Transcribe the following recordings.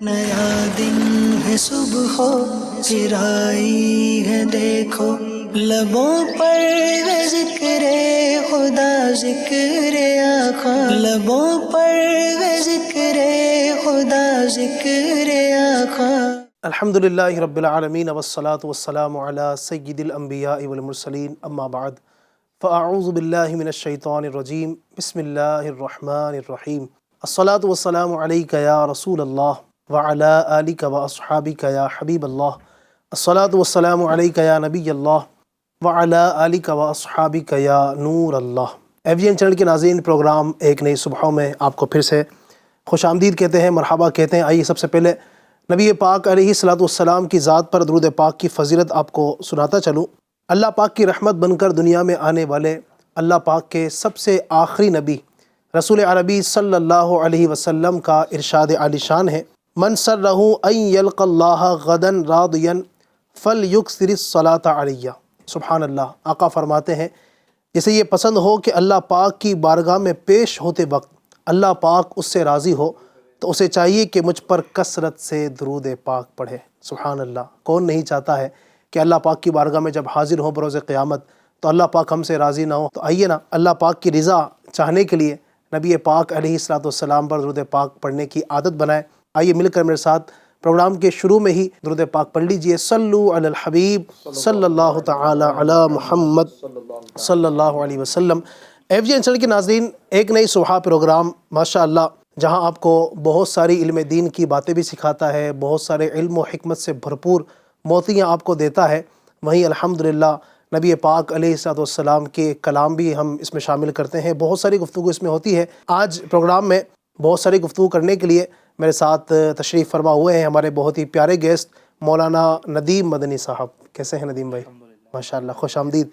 نیا دن ہے صبح ہو پھر آئی ہے دیکھو لبوں پر ہے ذکر خدا ذکر آقا لبوں پر ہے ذکر خدا ذکر آقا الحمدللہ رب العالمین والصلاة والسلام علی سید الانبیاء والمرسلین اما بعد فاعوذ باللہ من الشیطان الرجیم بسم اللہ الرحمن الرحیم الصلاة والسلام علیک یا رسول اللہ وعلی آلک واصحابک یا حبیب اللہ الصلاة والسلام علیک یا نبی اللہ وعلی آلک واصحابک یا نور اللہ۔ FGN چینل کے ناظرین، پروگرام ایک نئی صبحوں میں آپ کو پھر سے خوش آمدید کہتے ہیں، مرحبا کہتے ہیں۔ آئیے سب سے پہلے نبی پاک علیہ الصلوۃ والسلام کی ذات پر درود پاک کی فضیلت آپ کو سناتا چلوں۔ اللہ پاک کی رحمت بن کر دنیا میں آنے والے اللہ پاک کے سب سے آخری نبی رسول عربی صلی اللہ علیہ وسلم کا ارشاد عالی شان ہے، من سرہ ان یلقى اللہ غدا راضیا فلیکثر الصلاۃ علیہ۔ سبحان اللہ۔ آقا فرماتے ہیں جسے یہ پسند ہو کہ اللہ پاک کی بارگاہ میں پیش ہوتے وقت اللہ پاک اس سے راضی ہو تو اسے چاہیے کہ مجھ پر کثرت سے درود پاک پڑھے۔ سبحان اللہ۔ کون نہیں چاہتا ہے کہ اللہ پاک کی بارگاہ میں جب حاضر ہو بروز قیامت تو اللہ پاک ہم سے راضی نہ ہو؟ تو آئیے نا اللہ پاک کی رضا چاہنے کے لیے نبی پاک علیہ الصلوۃ والسلام پر درود پاک پڑھنے کی عادت بنائیں۔ آئیے مل کر میرے ساتھ پروگرام کے شروع میں ہی درود پاک پڑھ لیجئے۔ صلو علی الحبیب صلی اللہ تعالی علی محمد صلی اللہ علیہ وسلم۔ FGN چینل کے ناظرین، ایک نئی صبح پروگرام ماشاءاللہ جہاں آپ کو بہت ساری علم دین کی باتیں بھی سکھاتا ہے، بہت سارے علم و حکمت سے بھرپور موتیاں آپ کو دیتا ہے، وہیں الحمدللہ نبی پاک علیہ الصلوۃ والسلام کے کلام بھی ہم اس میں شامل کرتے ہیں۔ بہت ساری گفتگو اس میں ہوتی ہے۔ آج پروگرام میں بہت ساری گفتگو کرنے کے لیے میرے ساتھ تشریف فرما ہوئے ہیں ہمارے بہت ہی پیارے گیسٹ مولانا ندیم مدنی صاحب۔ کیسے ہیں ندیم بھائی؟ ماشاءاللہ، خوش آمدید۔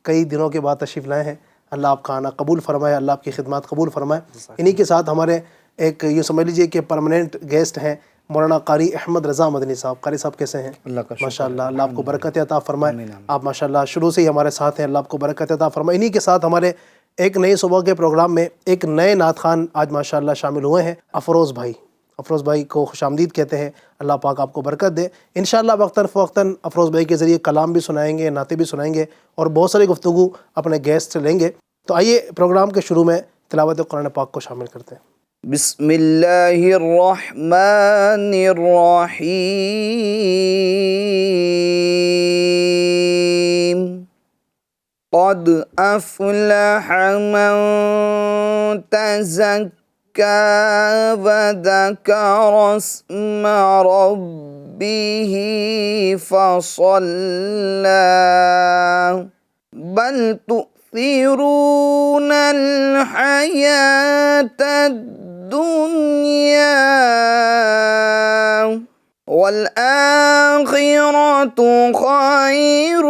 کئی دنوں کے بعد تشریف لائے ہیں۔ اللہ آپ کا آنا قبول فرمائے، اللہ آپ کی خدمات قبول فرمائے۔ انہی کے ساتھ ہمارے ایک یہ سمجھ لیجئے کہ پرماننٹ گیسٹ ہیں مولانا قاری احمد رضا مدنی صاحب۔ قاری صاحب کیسے ہیں؟ اللہ کا ماشاءاللہ، اللہ آپ کو برکت عطا فرمائے۔ آپ ماشاءاللہ شروع سے ہی ہمارے ساتھ ہیں، اللہ آپ کو برکت عطا فرمائے۔ انہی کے ساتھ ہمارے ایک نئے صبح کے پروگرام میں ایک نئے نعت خوان آج ماشاءاللہ شامل ہوئے ہیں، افروز بھائی۔ افروز بھائی کو خوش آمدید کہتے ہیں، اللہ پاک آپ کو برکت دے۔ انشاءاللہ وقتاً فوقتاً افروز بھائی کے ذریعے کلام بھی سنائیں گے، نعتیں بھی سنائیں گے اور بہت ساری گفتگو اپنے گیسٹ سے لیں گے۔ تو آئیے پروگرام کے شروع میں تلاوت قرآن پاک کو شامل کرتے ہیں۔ بسم اللہ الرحمن الرحیم قد افلح من تزکی وذکر اسم ربه فصلی بل تؤثرون الحیاة الدنیا والآخرة خیر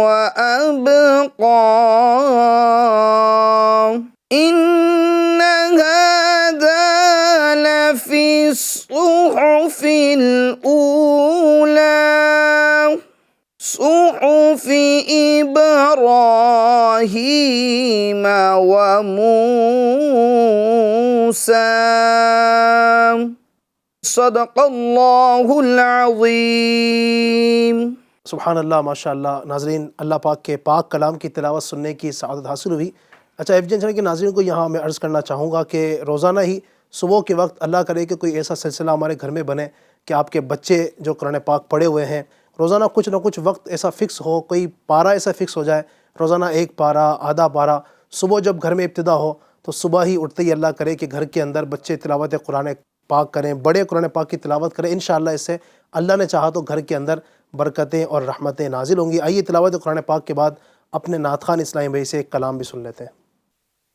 وأبقى إن هذا لفي الصحف الأولى صحف إبراهيم وموسى صدق اللہ العظیم۔ سبحان اللہ، ماشاءاللہ۔ ناظرین، اللہ پاک کے پاک کلام کی تلاوت سننے کی سعادت حاصل ہوئی۔ اچھا، FGN چینل کے ناظرین کو یہاں میں عرض کرنا چاہوں گا کہ روزانہ ہی صبح کے وقت اللہ کرے کہ کوئی ایسا سلسلہ ہمارے گھر میں بنے کہ آپ کے بچے جو قرآن پاک پڑھے ہوئے ہیں روزانہ کچھ نہ کچھ وقت ایسا فکس ہو، کوئی پارہ ایسا فکس ہو جائے، روزانہ ایک پارہ، آدھا پارہ، صبح جب گھر میں ابتدا ہو تو صبح ہی اٹھتے ہی اللہ کرے کہ گھر کے اندر بچے تلاوت قرآن پاک کریں، بڑے قرآن پاک کی تلاوت کریں۔ انشاءاللہ اس سے اللہ نے چاہا تو گھر کے اندر برکتیں اور رحمتیں نازل ہوں گی۔ آئیے تلاوت قرآن پاک کے بعد اپنے نعت خوان اسلامی بھائی سے ایک کلام بھی سن لیتے ہیں۔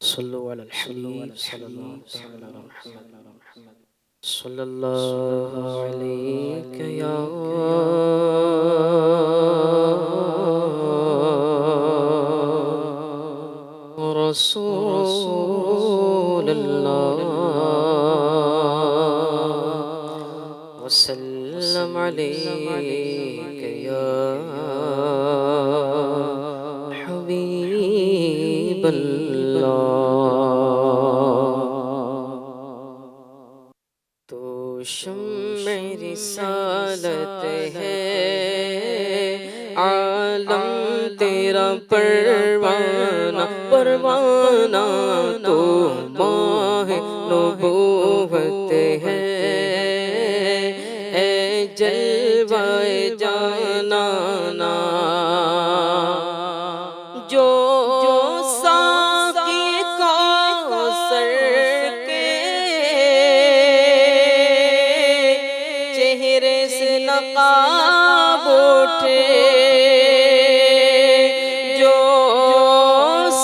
صلو علی الحبیب صلی اللہ تعالی علی محمد صلی اللہ علیک یا رسول اللہ وسلم علیک یا حبیب اللہ۔ شمع رسالت ہے، عالم تیرا پروانہ پروانہ، تو ماہ نبوت ہے، اے جلوہ جانانا، جو ساقی کوثر کے چہرے سے نقاب اٹھے، جو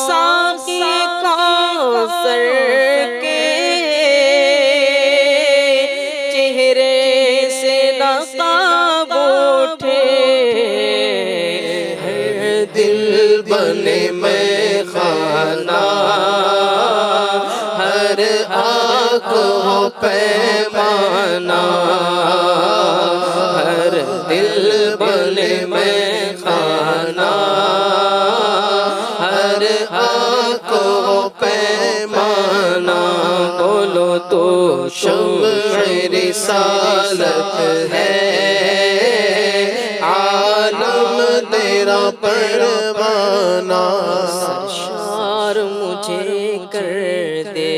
ساقی کوثر کے چہرے سے نقاب اٹھے، ہر دل بنے میں خانہ، ہر آنکھ ہو پیمانہ، ہر دل بنے میں خانہ، ہر آنکھ ہو پیمانہ، بولو تو شمع رسالت ہے، عالم تیرا پروانہ، سرشار مجھے کر دے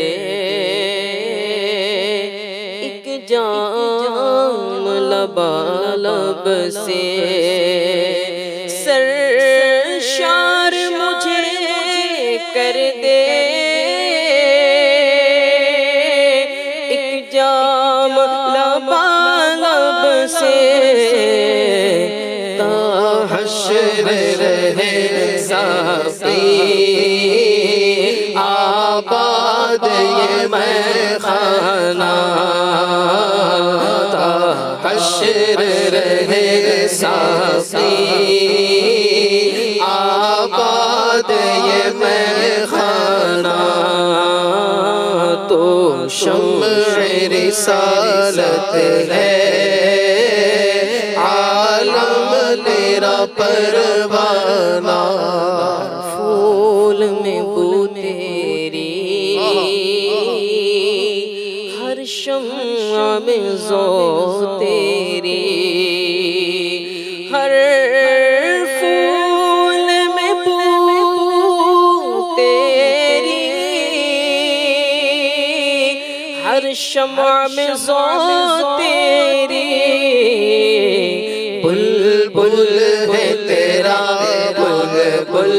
ایک جام لبالب سے، سرشار مجھے کر دے ایک جام لبالب سے، تا حشر رہے ساقی آباد یہ میخانہ، تا حشر رہے ساقی آباد یہ میخانہ، تو شمع رسالت ہے، عالم تیرا پروانہ، پھول میں بو تیری، ہر شمع میں ذو تیری، ہر پھول میں بو تیری، ہر شمع میں ذو تیری، بلبل ہے تیرا بلبل،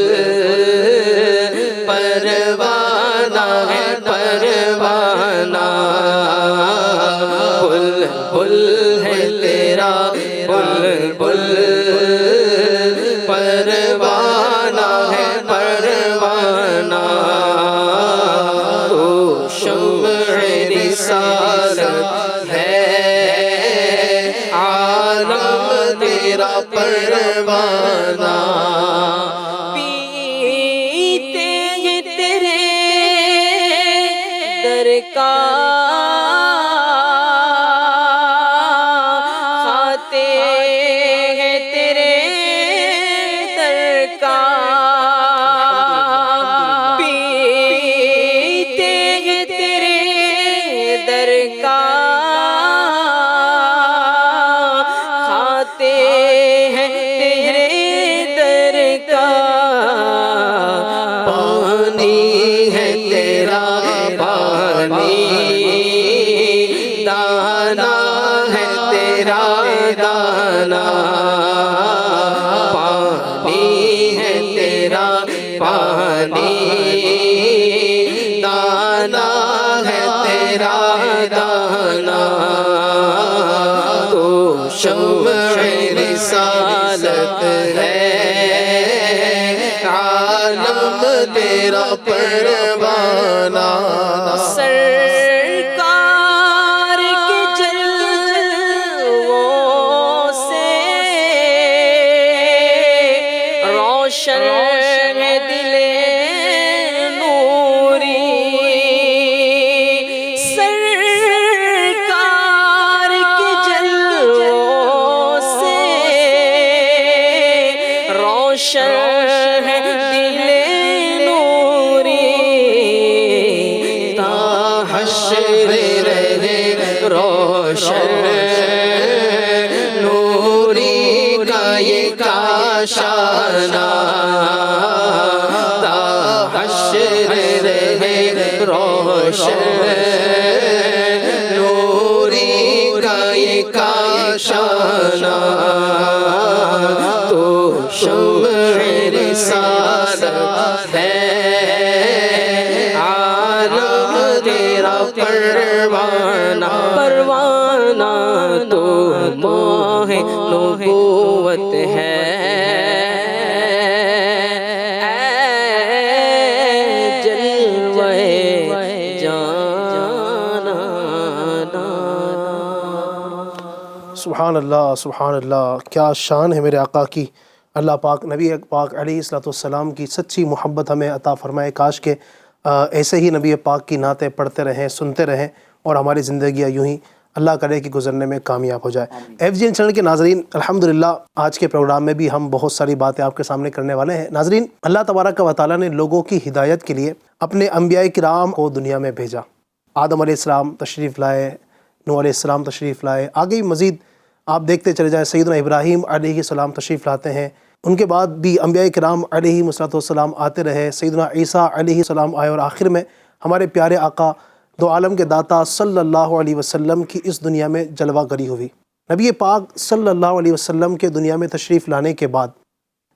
پروانہ ہے پروانہ، بلبل ہے تیرا بلبل، پروانہ ہے پروانہ، تو شمع رسالت ہے، عالم تیرا پروانہ، پیتے ہیں تیرے در کا، کھاتے ہیں تیرے در کا، پیتے ہیں تیرے در کا، کھاتے ہیں تیرے در کا، پانی ہے تیرا پانی، دانا ہے تیرا دانا، پانی ہے تیرا پانی، دانا ہے تیرا دانا، تو شمع رسالت ہے، عالم تیرا پروانہ، سرکار کے جلووں سے روشن ہے دل نوری، سرکار کے جلووں سے روشن ہے دل نوری، تا حشر رہے روشن نوری کا یہ کاشانہ تا حشر رہے روشن نوری کا یہ کاشانہ تو شمع رسالت ہے عالم تیرا پروانہ پروانہ تو ماہ نبوت ہے جلوہ جانا سبحان اللہ سبحان اللہ، کیا شان ہے میرے آقا کی۔ اللہ پاک نبی پاک علیہ الصلوۃ والسلام کی سچی محبت ہمیں عطا فرمائے۔ کاش کہ ایسے ہی نبی پاک کی نعتیں پڑھتے رہیں، سنتے رہیں، اور ہماری زندگیاں یوں ہی اللہ کرے کہ گزرنے میں کامیاب ہو جائے۔ FGN چینل کے ناظرین، الحمدللہ آج کے پروگرام میں بھی ہم بہت ساری باتیں آپ کے سامنے کرنے والے ہیں۔ ناظرین، اللہ تبارک و تعالیٰ نے لوگوں کی ہدایت کے لیے اپنے انبیاء کرام کو دنیا میں بھیجا۔ آدم علیہ السلام تشریف لائے، نوح علیہ السلام تشریف لائے، آگے بھی مزید آپ دیکھتے چلے جائیں، سیدنا ابراہیم علیہ السلام تشریف لاتے ہیں، ان کے بعد بھی انبیاء کرام علیہ السلام آتے رہے، سیدنا عیسیٰ علیہ السلام آئے، اور آخر میں ہمارے پیارے آقا دو عالم کے داتا صلی اللہ علیہ وسلم کی اس دنیا میں جلوہ گری ہوئی۔ نبی پاک صلی اللہ علیہ وسلم کے دنیا میں تشریف لانے کے بعد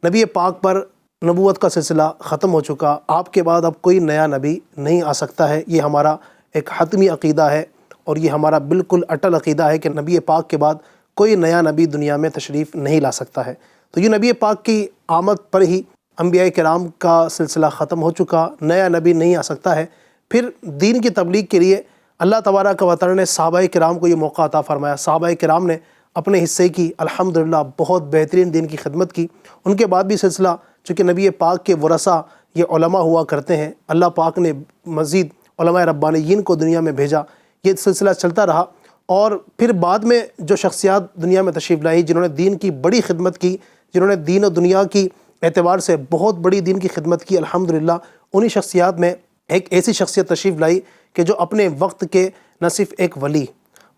نبی پاک پر نبوت کا سلسلہ ختم ہو چکا۔ آپ کے بعد اب کوئی نیا نبی نہیں آ سکتا ہے، یہ ہمارا ایک حتمی عقیدہ ہے، اور یہ ہمارا بالکل اٹل عقیدہ ہے کہ نبی پاک کے بعد کوئی نیا نبی دنیا میں تشریف نہیں لا سکتا ہے۔ تو یہ نبی پاک کی آمد پر ہی انبیاء کرام کا سلسلہ ختم ہو چکا، نیا نبی نہیں آ سکتا ہے۔ پھر دین کی تبلیغ کے لیے اللہ تبارک و تعالیٰ نے صحابہ کرام کو یہ موقع عطا فرمایا۔ صحابہ کرام نے اپنے حصے کی الحمدللہ بہت بہترین دین کی خدمت کی۔ ان کے بعد بھی سلسلہ، چونکہ نبی پاک کے ورثہ یہ علماء ہوا کرتے ہیں، اللہ پاک نے مزید علماء ربانیین کو دنیا میں بھیجا، یہ سلسلہ چلتا رہا۔ اور پھر بعد میں جو شخصیات دنیا میں تشریف لائی، جنہوں نے دین کی بڑی خدمت کی، جنہوں نے دین و دنیا کی اعتبار سے بہت بڑی دین کی خدمت کی، الحمدللہ انہی شخصیات میں ایک ایسی شخصیت تشریف لائی کہ جو اپنے وقت کے نہ صرف ایک ولی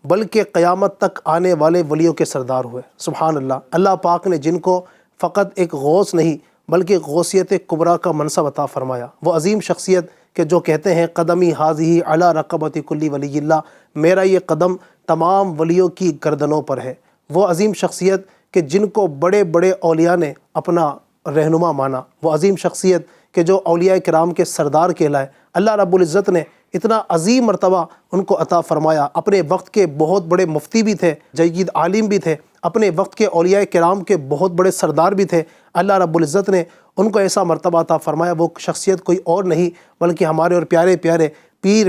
بلکہ قیامت تک آنے والے ولیوں کے سردار ہوئے۔ سبحان اللہ، اللہ پاک نے جن کو فقط ایک غوث نہیں بلکہ غوثیت کبریٰ کا منصب عطا فرمایا، وہ عظیم شخصیت کہ جو کہتے ہیں قدمی حاضی علی رقبت کلی ولی اللہ، میرا یہ قدم تمام ولیوں کی گردنوں پر ہے۔ وہ عظیم شخصیت کہ جن کو بڑے بڑے اولیاء نے اپنا رہنما مانا، وہ عظیم شخصیت کہ جو اولیاء کرام کے سردار کہلائے، اللہ رب العزت نے اتنا عظیم مرتبہ ان کو عطا فرمایا۔ اپنے وقت کے بہت بڑے مفتی بھی تھے، جید عالم بھی تھے، اپنے وقت کے اولیاء کرام کے بہت بڑے سردار بھی تھے۔ اللہ رب العزت نے ان کو ایسا مرتبہ عطا فرمایا، وہ شخصیت کوئی اور نہیں بلکہ ہمارے اور پیارے پیارے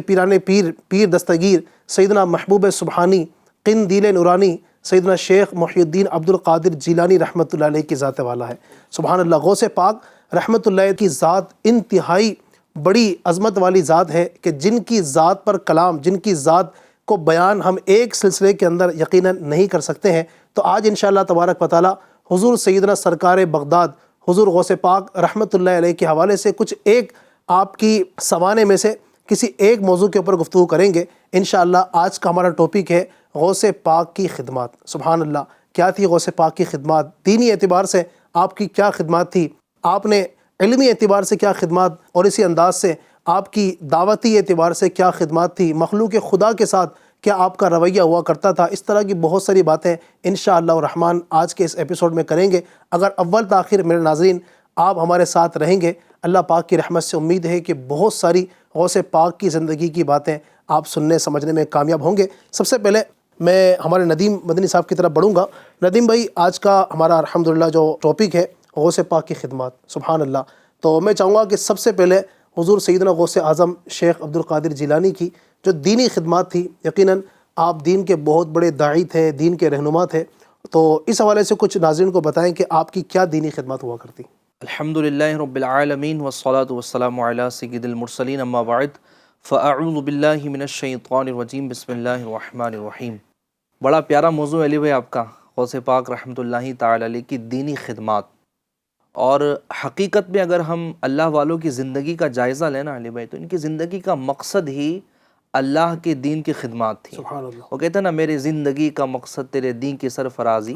پیرانے پیر دستگیر سیدنا محبوب سبحانی قندیل نورانی سیدنا شیخ محی الدین عبد القادر جیلانی رحمۃ اللہ علیہ کی ذات والا ہے۔ سبحان اللہ، غوث پاک رحمۃ اللہ کی ذات انتہائی بڑی عظمت والی ذات ہے کہ جن کی ذات پر کلام، جن کی ذات کو بیان ہم ایک سلسلے کے اندر یقیناً نہیں کر سکتے ہیں۔ تو آج انشاءاللہ تبارک و تعالی حضور سیدنا سرکار بغداد حضور غوث پاک رحمۃ اللہ علیہ کے حوالے سے کچھ ایک آپ کی سوانے میں سے کسی ایک موضوع کے اوپر گفتگو کریں گے انشاءاللہ۔ آج کا ہمارا ٹاپک ہے غوث پاک کی خدمات۔ سبحان اللہ، کیا تھی غوث پاک کی خدمات؟ دینی اعتبار سے آپ کی کیا خدمات تھی؟ آپ نے علمی اعتبار سے کیا خدمات، اور اسی انداز سے آپ کی دعوتی اعتبار سے کیا خدمات تھی؟ مخلوق خدا کے ساتھ کیا آپ کا رویہ ہوا کرتا تھا؟ اس طرح کی بہت ساری باتیں انشاءاللہ الرحمن آج کے اس ایپیسوڈ میں کریں گے۔ اگر اول تاخیر میرے ناظرین آپ ہمارے ساتھ رہیں گے، اللہ پاک کی رحمت سے امید ہے کہ بہت ساری غوث پاک کی زندگی کی باتیں آپ سننے سمجھنے میں کامیاب ہوں گے۔ سب سے پہلے میں ہمارے ندیم مدنی صاحب کی طرف بڑھوں گا۔ ندیم بھائی، آج کا ہمارا الحمدللہ جو ٹاپک ہے غوث پاک کی خدمات، سبحان اللہ، تو میں چاہوں گا کہ سب سے پہلے حضور سیدنا غوث اعظم شیخ عبد القادر جیلانی کی جو دینی خدمات تھی، یقیناً آپ دین کے بہت بڑے داعی تھے، دین کے رہنما تھے، تو اس حوالے سے کچھ ناظرین کو بتائیں کہ آپ کی کیا دینی خدمات ہوا کرتی؟ الحمدللہ رب العالمین والصلاة والسلام علی سید المرسلین، اما بعد فاعوذ باللہ من الشیطان الرجیم، بسم اللہ الرحمن الرحیم۔ بڑا پیارا موضوع علی بھائی آپ کا، غوث پاک رحمۃ اللہ تعالی علیہ کی دینی خدمات۔ اور حقیقت میں اگر ہم اللہ والوں کی زندگی کا جائزہ لینا علی بھائی، تو ان کی زندگی کا مقصد ہی اللہ کے دین کی خدمات تھی. سبحان اللہ. وہ کہتے ہیں نا میرے زندگی کا مقصد تیرے دین کی سرفرازی،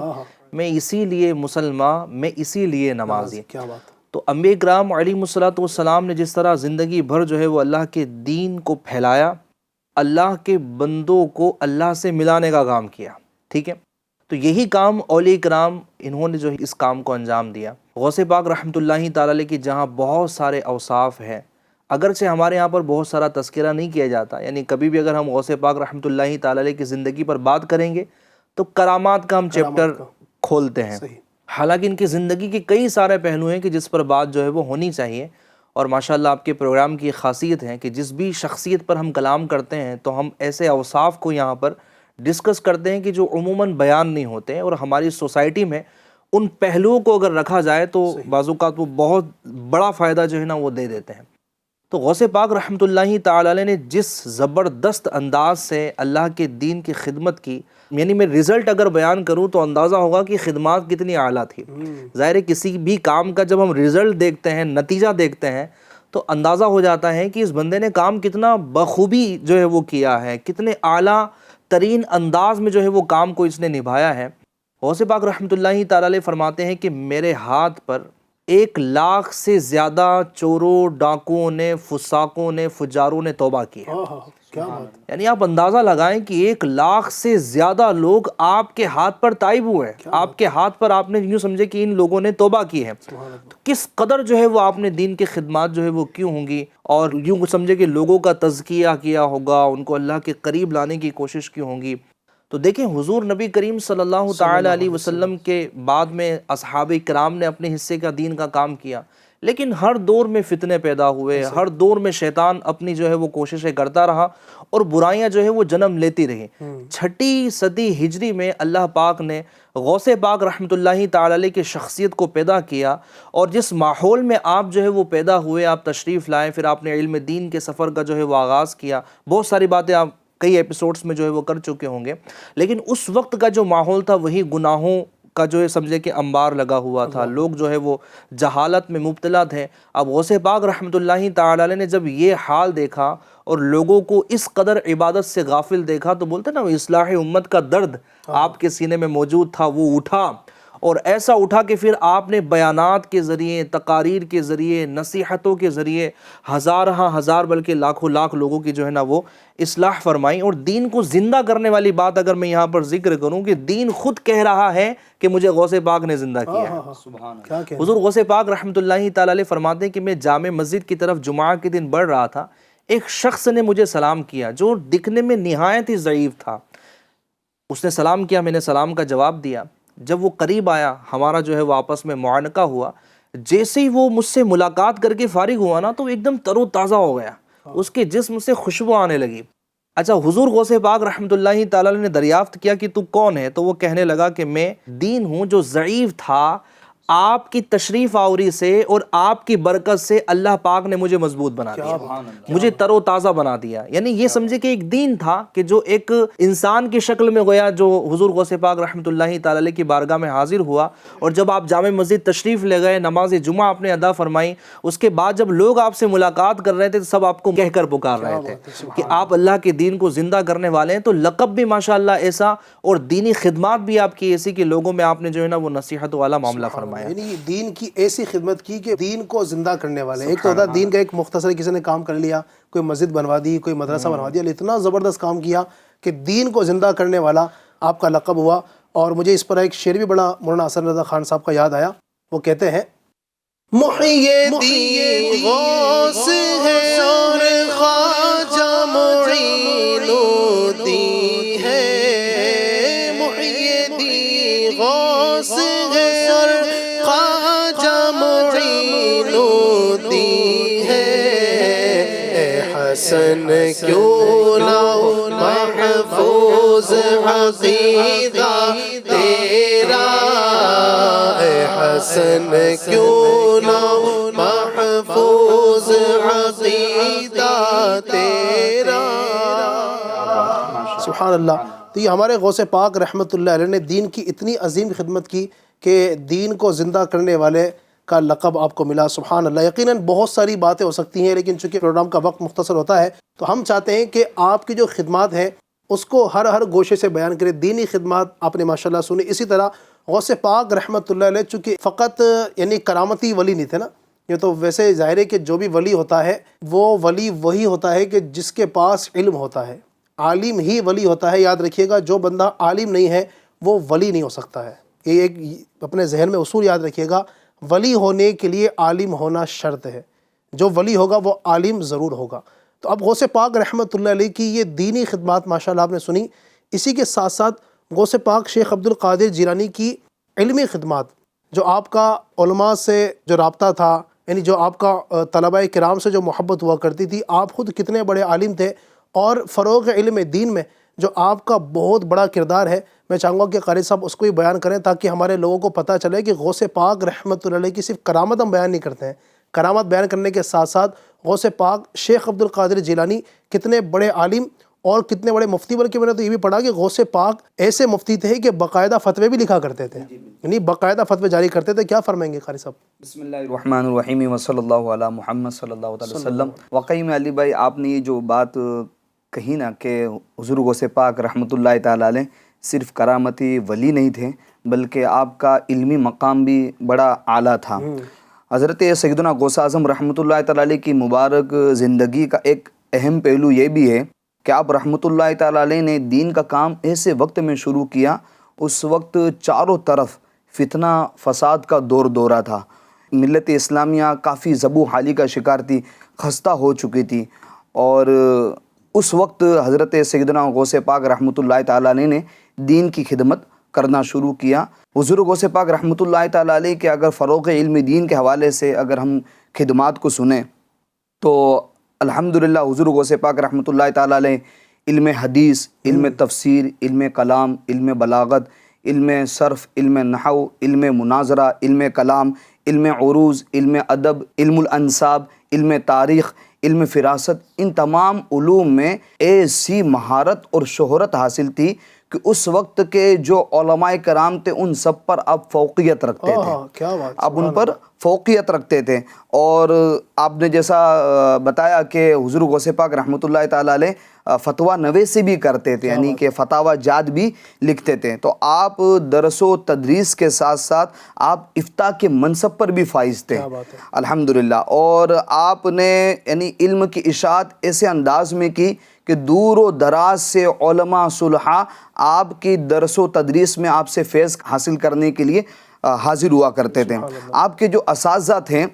میں اسی لیے مسلمان، میں اسی لیے نمازی. کیا بات. تو انبیاء کرام علیہ الصلوۃ والسلام نے جس طرح زندگی بھر جو ہے وہ اللہ کے دین کو پھیلایا، اللہ کے بندوں کو اللہ سے ملانے کا کام کیا. ٹھیک ہے، تو یہی کام اولیاء کرام انہوں نے جو ہے اس کام کو انجام دیا. غوث پاک رحمۃ اللہ تعالی علیہ کی جہاں بہت سارے اوصاف ہیں، اگرچہ ہمارے یہاں پر بہت سارا تذکرہ نہیں کیا جاتا، یعنی کبھی بھی اگر ہم غوث پاک رحمۃ اللہ تعالی علیہ کی زندگی پر بات کریں گے تو کرامات کا ہم چیپٹر کھولتے ہیں. حالانکہ ان کی زندگی کے کئی سارے پہلو ہیں کہ جس پر بات جو ہے وہ ہونی چاہیے. اور ماشاءاللہ آپ کے پروگرام کی خاصیت ہے کہ جس بھی شخصیت پر ہم کلام کرتے ہیں تو ہم ایسے اوصاف کو یہاں پر ڈسکس کرتے ہیں کہ جو عموماً بیان نہیں ہوتے ہیں، اور ہماری سوسائٹی میں ان پہلوؤں کو اگر رکھا جائے تو بعض اوقات وہ بہت بڑا فائدہ جو ہے نا وہ دے دیتے ہیں. تو غوث پاک رحمۃ اللہ تعالی علیہ نے جس زبردست انداز سے اللہ کے دین کی خدمت کی، یعنی میں رزلٹ اگر بیان کروں تو اندازہ ہوگا کہ خدمات کتنی اعلیٰ تھی. ظاہر ہے کسی بھی کام کا جب ہم رزلٹ دیکھتے ہیں، نتیجہ دیکھتے ہیں، تو اندازہ ہو جاتا ہے کہ اس بندے نے کام کتنا بخوبی جو ہے وہ کیا ہے، کتنے اعلیٰ ترین انداز میں جو ہے وہ کام کو اس نے نبھایا ہے. غوث پاک رحمۃ اللہ تعالی علیہ فرماتے ہیں کہ میرے ہاتھ پر 1,00,000 سے زیادہ چوروں، ڈاکوؤں نے، فساقوں نے، فجاروں نے توبہ کی ہے. کیا بات. یعنی آپ اندازہ لگائیں کہ 1,00,000 سے زیادہ لوگ آپ کے ہاتھ پر تائب ہوئے، آپ کے ہاتھ پر آپ نے یوں سمجھے کہ ان لوگوں نے توبہ کی ہے. تو کس قدر جو ہے وہ آپ نے دین کی خدمات جو ہے وہ کیوں ہوں گی، اور یوں سمجھے کہ لوگوں کا تزکیہ کیا ہوگا، ان کو اللہ کے قریب لانے کی کوشش کی ہوں گی. تو دیکھیں حضور نبی کریم صلی اللہ تعالی علیہ وسلم کے بعد میں اصحاب کرام نے اپنے حصے کا دین کا کام کیا، لیکن ہر دور میں فتنے پیدا ہوئے، ہر دور میں شیطان اپنی جو ہے وہ کوششیں کرتا رہا اور برائیاں جو ہے وہ جنم لیتی رہی. 6 صدی ہجری میں اللہ پاک نے غوث پاک رحمۃ اللہ تعالی علیہ کی شخصیت کو پیدا کیا، اور جس ماحول میں آپ جو ہے وہ پیدا ہوئے، آپ تشریف لائے، پھر آپ نے علم دین کے سفر کا جو ہے وہ آغاز کیا. بہت ساری باتیں آپ کئی ایپیسوڈز میں جو ہے وہ کر چکے ہوں گے، لیکن اس وقت کا جو ماحول تھا وہی گناہوں کا جو ہے سمجھے کہ انبار لگا ہوا تھا، لوگ جو ہے وہ جہالت میں مبتلا تھے. اب غوث پاک رحمۃ اللہ تعالی علیہ نے جب یہ حال دیکھا اور لوگوں کو اس قدر عبادت سے غافل دیکھا تو بولتے نا اصلاح امت کا درد آپ کے سینے میں موجود تھا، وہ اٹھا، اور ایسا اٹھا کہ پھر آپ نے بیانات کے ذریعے، تقاریر کے ذریعے، نصیحتوں کے ذریعے ہزار بلکہ لاکھوں لاکھ لوگوں کی جو ہے نا وہ اصلاح فرمائی. اور دین کو زندہ کرنے والی بات اگر میں یہاں پر ذکر کروں کہ دین خود کہہ رہا ہے کہ مجھے غوث پاک نے زندہ کیا ہے. حضور غوث پاک رحمۃ اللہ تعالی علیہ فرماتے ہیں کہ میں جامع مسجد کی طرف جمعہ کے دن بڑھ رہا تھا، ایک شخص نے مجھے سلام کیا جو دکھنے میں نہایت ہی ضعیف تھا. اس نے سلام کیا، میں نے سلام کا جواب دیا. جب وہ قریب آیا، ہمارا جو ہے وہ آپس میں معانقہ ہوا. جیسے ہی وہ مجھ سے ملاقات کر کے فارغ ہوا نا تو ایک دم تر و تازہ ہو گیا، اس کے جسم سے خوشبو آنے لگی. اچھا، حضور غوث پاک رحمۃ اللہ تعالی علیہ نے دریافت کیا کہ تو کون ہے؟ تو وہ کہنے لگا کہ میں دین ہوں جو ضعیف تھا، آپ کی تشریف آوری سے اور آپ کی برکت سے اللہ پاک نے مجھے مضبوط بنا دیا، مجھے تر و تازہ بنا دیا. یعنی یہ سمجھے کہ ایک دین تھا کہ جو ایک انسان کی شکل میں گویا جو حضور غوث پاک رحمۃ اللہ تعالی علیہ کی بارگاہ میں حاضر ہوا. اور جب آپ جامع مسجد تشریف لے گئے، نماز جمعہ آپ نے ادا فرمائی، اس کے بعد جب لوگ آپ سے ملاقات کر رہے تھے تو سب آپ کو کہہ کر پکار رہے تھے کہ آپ اللہ کے دین کو زندہ کرنے والے ہیں. تو لقب بھی ماشاءاللہ ایسا اور دینی خدمات بھی آپ کی ایسی کہ لوگوں میں آپ نے جو ہے نا وہ نصیحت والا معاملہ فرمایا. یعنی دین کی ایسی خدمت کی کہ دین کو زندہ کرنے والے. ایک تو ہوتا دین کا ایک مختصر کسی نے کام کر لیا، کوئی مسجد بنوا دی، کوئی مدرسہ بنوا دیا، اتنا زبردست کام کیا کہ دین کو زندہ کرنے والا آپ کا لقب ہوا. اور مجھے اس پر ایک شعر بھی بڑا مولانا حسن رضا خان صاحب کا یاد آیا. وہ کہتے ہیں محی الدین غوث ہے اور خواجہ معین الدین ہے، محی الدین غوث ہے اور خواجہ معین الدین ہے. اے حسن کیوں نہ محفوظ عقیدہ تیرا، اے حسن کیوں نہ محفوظ عقیدہ تیرا. سبحان اللہ. تو یہ ہمارے غوث پاک رحمۃ اللہ علیہ نے دین کی اتنی عظیم خدمت کی کہ دین کو زندہ کرنے والے کا لقب آپ کو ملا، سبحان اللہ۔ یقیناً بہت ساری باتیں ہو سکتی ہیں، لیکن چونکہ پروگرام کا وقت مختصر ہوتا ہے تو ہم چاہتے ہیں کہ آپ کی جو خدمات ہیں اس کو ہر گوشے سے بیان کریں۔ دینی خدمات آپ نے ماشاءاللہ سنی۔ اسی طرح غوث پاک رحمۃ اللہ علیہ چونکہ فقط یعنی کرامتی ولی نہیں تھے نا، یہ تو ویسے ظاہر ہے کہ جو بھی ولی ہوتا ہے وہ ولی وہی ہوتا ہے کہ جس کے پاس علم ہوتا ہے، عالم ہی ولی ہوتا ہے۔ یاد رکھیے گا، جو بندہ عالم نہیں ہے وہ ولی نہیں ہو سکتا ہے۔ یہ ایک اپنے ذہن میں اصول یاد رکھیے گا، ولی ہونے کے لیے عالم ہونا شرط ہے، جو ولی ہوگا وہ عالم ضرور ہوگا۔ تو اب غوث پاک رحمۃ اللہ علیہ کی یہ دینی خدمات ماشاءاللہ آپ نے سنی۔ اسی کے ساتھ ساتھ غوث پاک شیخ عبد القادر جیلانی کی علمی خدمات، جو آپ کا علماء سے جو رابطہ تھا، یعنی جو آپ کا طلباء کرام سے جو محبت ہوا کرتی تھی، آپ خود کتنے بڑے عالم تھے، اور فروغ علم دین میں جو آپ کا بہت بڑا کردار ہے، میں چاہوں گا کہ قاری صاحب اس کو ہی بیان کریں تاکہ ہمارے لوگوں کو پتہ چلے کہ غوث پاک رحمۃ اللہ علیہ کی صرف کرامت ہم بیان نہیں کرتے ہیں، کرامت بیان کرنے کے ساتھ ساتھ غوث پاک شیخ عبد القادر جیلانی کتنے بڑے عالم اور کتنے بڑے مفتی، بلکہ میں نے تو یہ بھی پڑھا کہ غوث پاک ایسے مفتی تھے کہ باقاعدہ فتوے بھی لکھا کرتے تھے، یعنی باقاعدہ فتوے جاری کرتے تھے۔ کیا فرمائیں گے قاری صاحب؟ بسم اللہ الرحمن الرحیم وصلی اللہ علی محمد صلی اللہ علیہ وسلم۔ واقعی میں علی بھائی آپ نے یہ جو بات کہی نا کہ حضور غوث پاک رحمۃ اللہ تعالیٰ علیہ صرف کرامتی ولی نہیں تھے بلکہ آپ کا علمی مقام بھی بڑا اعلیٰ تھا۔ حضرت سیدنا غوث اعظم رحمۃ اللہ تعالیٰ علیہ کی مبارک زندگی کا ایک اہم پہلو یہ بھی ہے کہ آپ رحمۃ اللہ تعالیٰ علیہ نے دین کا کام ایسے وقت میں شروع کیا، اس وقت چاروں طرف فتنہ فساد کا دورہ تھا، ملت اسلامیہ کافی زبو حالی کا شکار تھی، خستہ ہو چکی تھی، اور اس وقت حضرت سیدنا غوث پاک رحمۃ اللہ تعالیٰ علیہ نے دین کی خدمت کرنا شروع کیا۔ حضور غوث پاک رحمۃ اللہ تعالیٰ علیہ کے اگر فروغ علم دین کے حوالے سے اگر ہم خدمات کو سنیں تو الحمدللہ حضور غوث پاک رحمۃ اللہ تعالیٰ علیہ علم حدیث، علم تفسیر، علم کلام، علم بلاغت، علم صرف، علم نحو، علم مناظرہ، علم کلام، علم عروض، علم ادب، علم الانساب، علم تاریخ، علم فراست، ان تمام علوم میں ایسی مہارت اور شہرت حاصل تھی کہ اس وقت کے جو علماء کرام تھے ان سب پر آپ فوقیت رکھتے تھے، آپ ان پر فوقیت رکھتے تھے۔ اور آپ نے جیسا بتایا کہ حضور غوث پاک رحمۃ اللہ تعالیٰ علیہ فتویٰ نویسی بھی کرتے تھے، یعنی کہ فتاوی جات بھی لکھتے تھے۔ تو آپ درس و تدریس کے ساتھ ساتھ آپ افتاء کے منصب پر بھی فائز تھے الحمدللہ، اور آپ نے یعنی علم کی اشاعت ایسے انداز میں کی کہ دور و دراز سے علماء صلحاء آپ کی درس و تدریس میں آپ سے فیض حاصل کرنے کے لیے حاضر ہوا کرتے تھے۔ آپ کے جو اساتذہ تھے،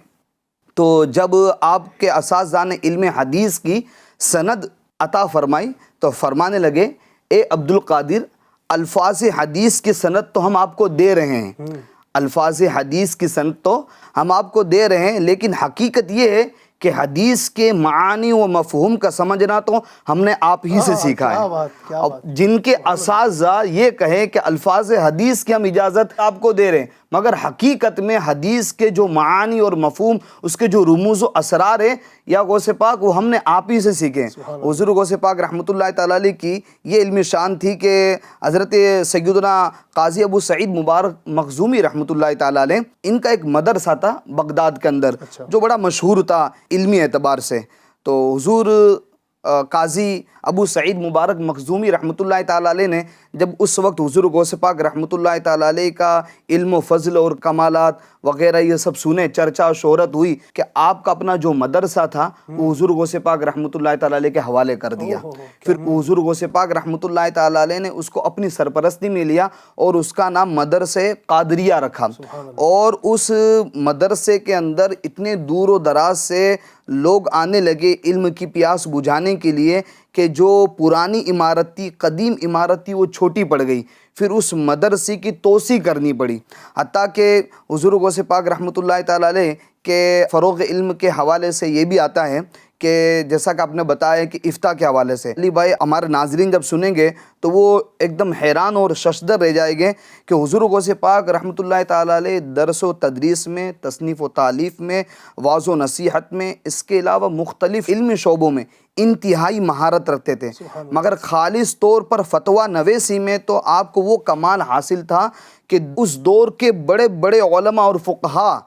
تو جب آپ کے اساتذہ نے علم حدیث کی سند عطا فرمائی تو فرمانے لگے، اے عبد القادر، الفاظ حدیث کی سند تو ہم آپ کو دے رہے ہیں، الفاظ حدیث کی سند تو ہم آپ کو دے رہے ہیں، لیکن حقیقت یہ ہے کہ حدیث کے معانی و مفہوم کا سمجھنا تو ہم نے آپ ہی سے سیکھا ہے۔ اب جن کے اساتذہ یہ کہیں کہ الفاظ حدیث کی ہم اجازت آپ کو دے رہے ہیں، مگر حقیقت میں حدیث کے جو معانی اور مفہوم، اس کے جو رموز و اسرار ہیں یا غوث پاک، وہ ہم نے آپ ہی سے سیکھے ہیں۔ حضور غوث پاک رحمۃ اللہ تعالیٰ علیہ کی یہ علم شان تھی کہ حضرت سیدنا قاضی ابو سعید مبارک مخزومی رحمۃ اللہ تعالیٰ علیہ، ان کا ایک مدرسہ تھا بغداد کے اندر جو بڑا مشہور تھا علمی اعتبار سے۔ تو حضور قاضی ابو سعید مبارک مخزومی رحمۃ اللہ تعالیٰ علیہ نے جب اس وقت حضور غوث پاک رحمۃ اللہ تعالیٰ علیہ کا علم و فضل اور کمالات وغیرہ یہ سب سنے، چرچا و شہرت ہوئی کہ آپ کا اپنا جو مدرسہ تھا وہ حضور غوث پاک رحمۃ اللہ تعالیٰ علیہ کے حوالے کر دیا۔ پھر حضور غوث پاک رحمۃ اللہ تعالیٰ علیہ نے اس کو اپنی سرپرستی میں لیا اور اس کا نام مدرسہ قادریہ رکھا، اور اس مدرسے کے اندر اتنے دور و دراز سے لوگ آنے لگے علم کی پیاس بجھانے کے لیے کہ جو پرانی عمارت تھی، قدیم عمارت تھی، وہ چھوٹی پڑ گئی۔ پھر اس مدرسے کی توسیع کرنی پڑی، حتیٰ کہ حضور غوث پاک رحمۃ اللہ تعالیٰ علیہ کے فروغ علم کے حوالے سے یہ بھی آتا ہے کہ جیسا کہ آپ نے بتایا کہ افتاء کے حوالے سے، علی بھائی ہمارے ناظرین جب سنیں گے تو وہ ایک دم حیران اور ششدر رہ جائیں گے کہ حضور غوث پاک رحمۃ اللہ تعالیٰ علیہ درس و تدریس میں، تصنیف و تالیف میں، واعظ و نصیحت میں، اس کے علاوہ مختلف علمی شعبوں میں انتہائی مہارت رکھتے تھے، مگر خالص طور پر فتویٰ نویسی میں تو آپ کو وہ کمال حاصل تھا کہ اس دور کے بڑے بڑے علماء اور فقہا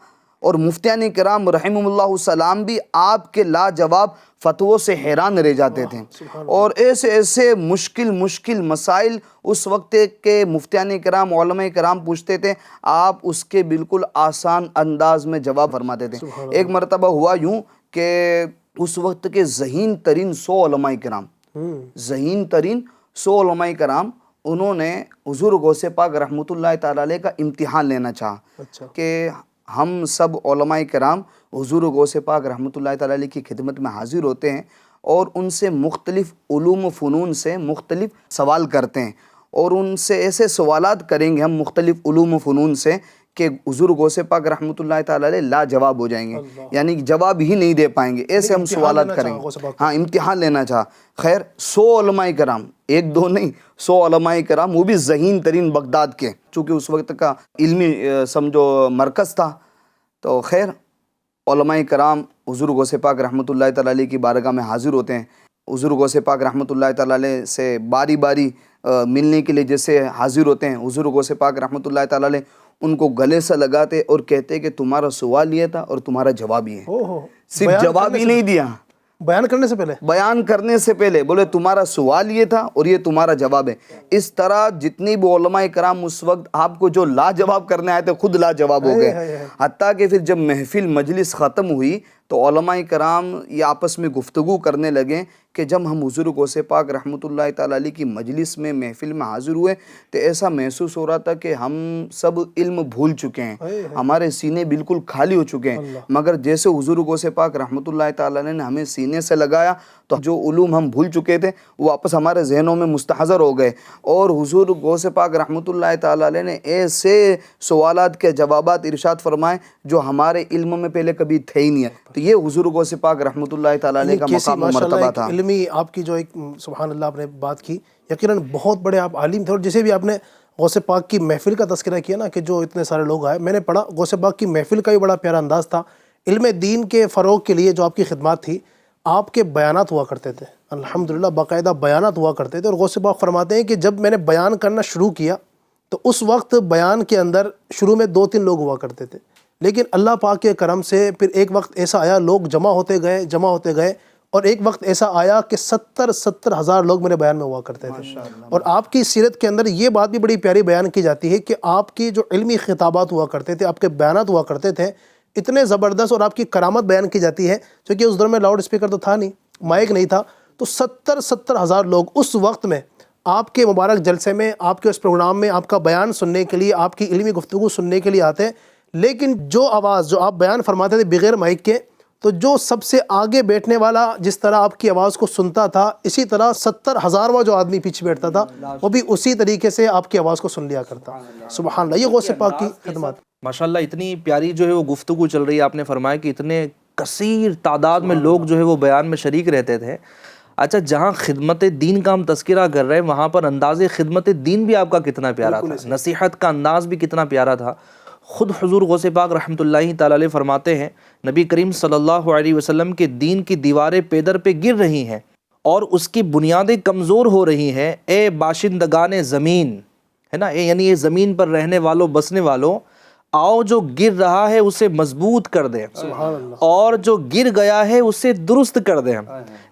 اور مفتیان کرام رحمہم اللہ السلام بھی آپ کے لاجواب فتووں سے حیران رہ جاتے تھے، اور ایسے ایسے مشکل مسائل اس وقت کے مفتیان کرام علماء کرام پوچھتے تھے، آپ اس کے بالکل آسان انداز میں جواب فرماتے تھے۔ ایک مرتبہ ہوا یوں کہ اس وقت کے ذہین ترین 100 علماء کرام، ذہین ترین 100 علماء کرام، انہوں نے حضور غوث پاک رحمۃ اللہ تعالی علیہ کا امتحان لینا چاہا کہ ہم سب علماء کرام حضور غوث پاک رحمۃ اللہ تعالی علیہ کی خدمت میں حاضر ہوتے ہیں اور ان سے مختلف علوم و فنون سے مختلف سوال کرتے ہیں، اور ان سے ایسے سوالات کریں گے ہم مختلف علوم و فنون سے کہ حضور غوث پاک رحمۃ اللہ تعالی علیہ لاجواب ہو جائیں گے، یعنی جواب ہی نہیں دے پائیں گے، ایسے ہم سوالات کریں گے۔ ہاں، امتحان لینا چاہا۔ خیر 100 علماء کرام، ایک دو نہیں، 100 علماء کرام، وہ بھی ذہین ترین بغداد کے، چونکہ اس وقت کا علمی سمجھو مرکز تھا۔ تو خیر علماء کرام حضور غوث پاک رحمۃ اللہ تعالی علیہ کی بارگاہ میں حاضر ہوتے ہیں۔ حضور غوث پاک رحمۃ اللہ تعالی علیہ سے باری باری ملنے کے لیے جیسے حاضر ہوتے ہیں، حضور غوث پاک رحمۃ اللہ تعالی علیہ ان کو گلے سے لگاتے اور کہتے کہ تمہارا سوال یہ تھا اور تمہارا جواب یہ ہے۔ صرف جواب ہی نہیں دیا، بیان کرنے سے پہلے بولے تمہارا سوال یہ تھا اور یہ تمہارا جواب ہے۔ اس طرح جتنی بھی علماء کرام اس وقت آپ کو جو لاجواب کرنے آئے تھے خود لاجواب ہو گئے، حتیٰ کہ پھر جب محفل مجلس ختم ہوئی تو علماء کرام یہ آپس میں گفتگو کرنے لگے کہ جب ہم حضور غوث پاک رحمۃ اللہ تعالی علیہ کی مجلس میں محفل میں حاضر ہوئے تو ایسا محسوس ہو رہا تھا کہ ہم سب علم بھول چکے ہیں، ہمارے سینے بالکل خالی ہو چکے ہیں، مگر جیسے حضور غوث پاک رحمۃ اللہ تعالی علیہ نے ہمیں سینے سے لگایا تو جو علوم ہم بھول چکے تھے وہ واپس ہمارے ذہنوں میں مستحضر ہو گئے، اور حضور غوث پاک رحمۃ اللہ تعالی علیہ نے ایسے سوالات کے جوابات ارشاد فرمائے جو ہمارے علم میں پہلے کبھی تھے ہی نہیں ہے۔ تو یہ حضور غوث پاک رحمۃ اللہ تعالی علیہ کا مقام و مرتبہ تھا۔ علمی آپ کی جو ایک سبحان اللہ آپ نے بات کی، یقیناً بہت بڑے آپ عالم تھے، اور جسے بھی آپ نے غوث پاک کی محفل کا تذکرہ کیا نا کہ جو اتنے سارے لوگ آئے، میں نے پڑھا غوث پاک کی محفل کا بھی بڑا پیارا انداز تھا۔ علم دین کے فروغ کے لیے جو آپ کی خدمات تھی، آپ کے بیانات ہوا کرتے تھے، الحمدللہ باقاعدہ بیانات ہوا کرتے تھے، اور غوث پاک فرماتے ہیں کہ جب میں نے بیان کرنا شروع کیا تو اس وقت بیان کے اندر شروع میں 2-3 لوگ ہوا کرتے تھے، لیکن اللہ پاک کے کرم سے پھر ایک وقت ایسا آیا، لوگ جمع ہوتے گئے اور ایک وقت ایسا آیا کہ 70 ہزار لوگ میرے بیان میں ہوا کرتے تھے۔ اور آپ کی سیرت کے اندر یہ بات بھی بڑی پیاری بیان کی جاتی ہے کہ آپ کی جو علمی خطابات ہوا کرتے تھے، آپ کے بیانات ہوا کرتے تھے، اتنے زبردست، اور آپ کی کرامت بیان کی جاتی ہے، چونکہ اس دور میں لاؤڈ اسپیکر تو تھا نہیں، مائک نہیں تھا، تو 70 ہزار لوگ اس وقت میں آپ کے مبارک جلسے میں، آپ کے اس پروگرام میں آپ کا بیان سننے کے لیے، آپ کی علمی گفتگو سننے کے لیے آتے، لیکن جو آواز جو آپ بیان فرماتے تھے بغیر مائک کے، تو جو سب سے آگے بیٹھنے والا جس طرح آپ کی آواز کو سنتا تھا، اسی طرح 70,000واں جو آدمی پیچھے بیٹھتا تھا وہ بھی اسی طریقے سے آپ کی آواز کو سن لیا کرتا۔ سبحان اللہ، یہ غوث پاک کی خدمات۔ ماشاءاللہ اتنی پیاری جو ہے وہ گفتگو چل رہی ہے، آپ نے فرمایا کہ اتنے کثیر تعداد میں لوگ جو ہے وہ بیان میں شریک رہتے تھے۔ اچھا، جہاں خدمت دین کا ہم تذکرہ کر رہے ہیں وہاں پر انداز خدمت دین بھی آپ کا کتنا پیارا تھا، نصیحت کا انداز بھی کتنا پیارا تھا۔ خود حضور غوث پاک رحمۃ اللہ تعالی علیہ فرماتے ہیں، نبی کریم صلی اللہ علیہ وسلم کے دین کی دیواریں پیدر پہ گر رہی ہیں اور اس کی بنیادیں کمزور ہو رہی ہیں، اے باشندگان زمین، ہے نا، یعنی یہ زمین پر رہنے والوں، بسنے والوں، آؤ جو گر رہا ہے اسے مضبوط کر دیں، اور جو گر گیا ہے اسے درست کر دیں۔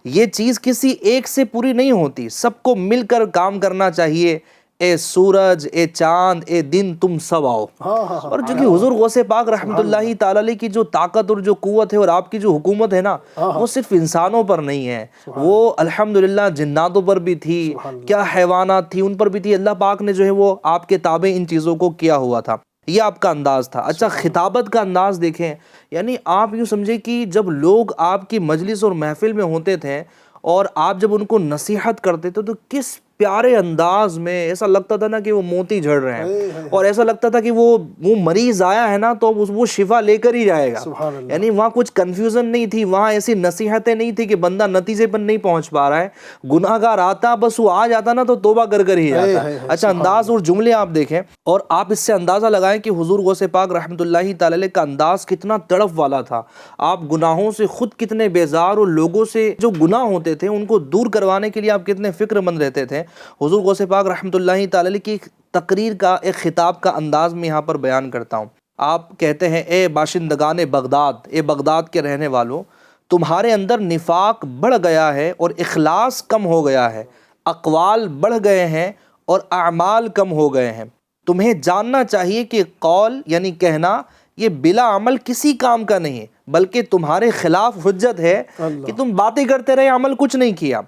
یہ چیز کسی ایک سے پوری نہیں ہوتی، سب کو مل کر کام کرنا چاہیے۔ اے سورج، اے چاند، اے دن، تم سب آؤ۔ اور جو کہ حضور غوث پاک رحمۃ اللہ تعالی علیہ کی جو طاقت اور جو قوت ہے اور آپ کی جو حکومت ہے نا، وہ صرف انسانوں پر نہیں ہے، وہ الحمدللہ جناتوں پر بھی تھی، کیا حیوانات تھی ان پر بھی تھی۔ اللہ پاک نے جو ہے وہ آپ کے تابع ان چیزوں کو کیا ہوا تھا، یہ آپ کا انداز تھا۔ اچھا، خطابت کا انداز دیکھیں، یعنی آپ یوں سمجھے کہ جب لوگ آپ کی مجلس اور محفل میں ہوتے تھے اور آپ جب ان کو نصیحت کرتے تھے تو کس پیارے انداز میں، ایسا لگتا تھا نا کہ وہ موتی جھڑ رہے ہیں، اور ایسا لگتا تھا کہ وہ مریض آیا ہے نا تو وہ شفا لے کر ہی جائے گا۔ یعنی وہاں کچھ کنفیوژن نہیں تھی، وہاں ایسی نصیحتیں نہیں تھی کہ بندہ نتیجے پر نہیں پہنچ پا رہا ہے، گناہ گار آتا بس وہ آ جاتا نا تو توبہ کر کر ہی جاتا۔ اچھا، انداز اور جملے آپ دیکھیں اور آپ اس سے اندازہ لگائیں کہ حضور غوث پاک رحمۃ اللہ تعالی علیہ کا انداز کتنا تڑپ والا تھا۔ آپ گناہوں سے خود کتنے بیزار، اور لوگوں سے جو گناہ ہوتے تھے ان کو دور کروانے کے لیے آپ کتنے فکر مند رہتے تھے۔ حضور غوث پاک رحمۃ اللہ تعالی علیہ کی تقریر کا، ایک خطاب کا انداز میں یہاں پر بیان کرتا ہوں۔ آپ کہتے ہیں اے باشندگان بغداد، اے بغداد کے رہنے والوں، تمہارے اندر نفاق بڑھ گیا ہے اور اخلاص کم ہو گیا ہے، اقوال بڑھ گئے ہیں اور اعمال کم ہو گئے ہیں۔ تمہیں جاننا چاہیے کہ قول یعنی کہنا یہ بلا عمل کسی کام کا نہیں ہے، بلکہ تمہارے خلاف حجت ہے کہ تم باتیں کرتے رہے، عمل کچھ نہیں کیا۔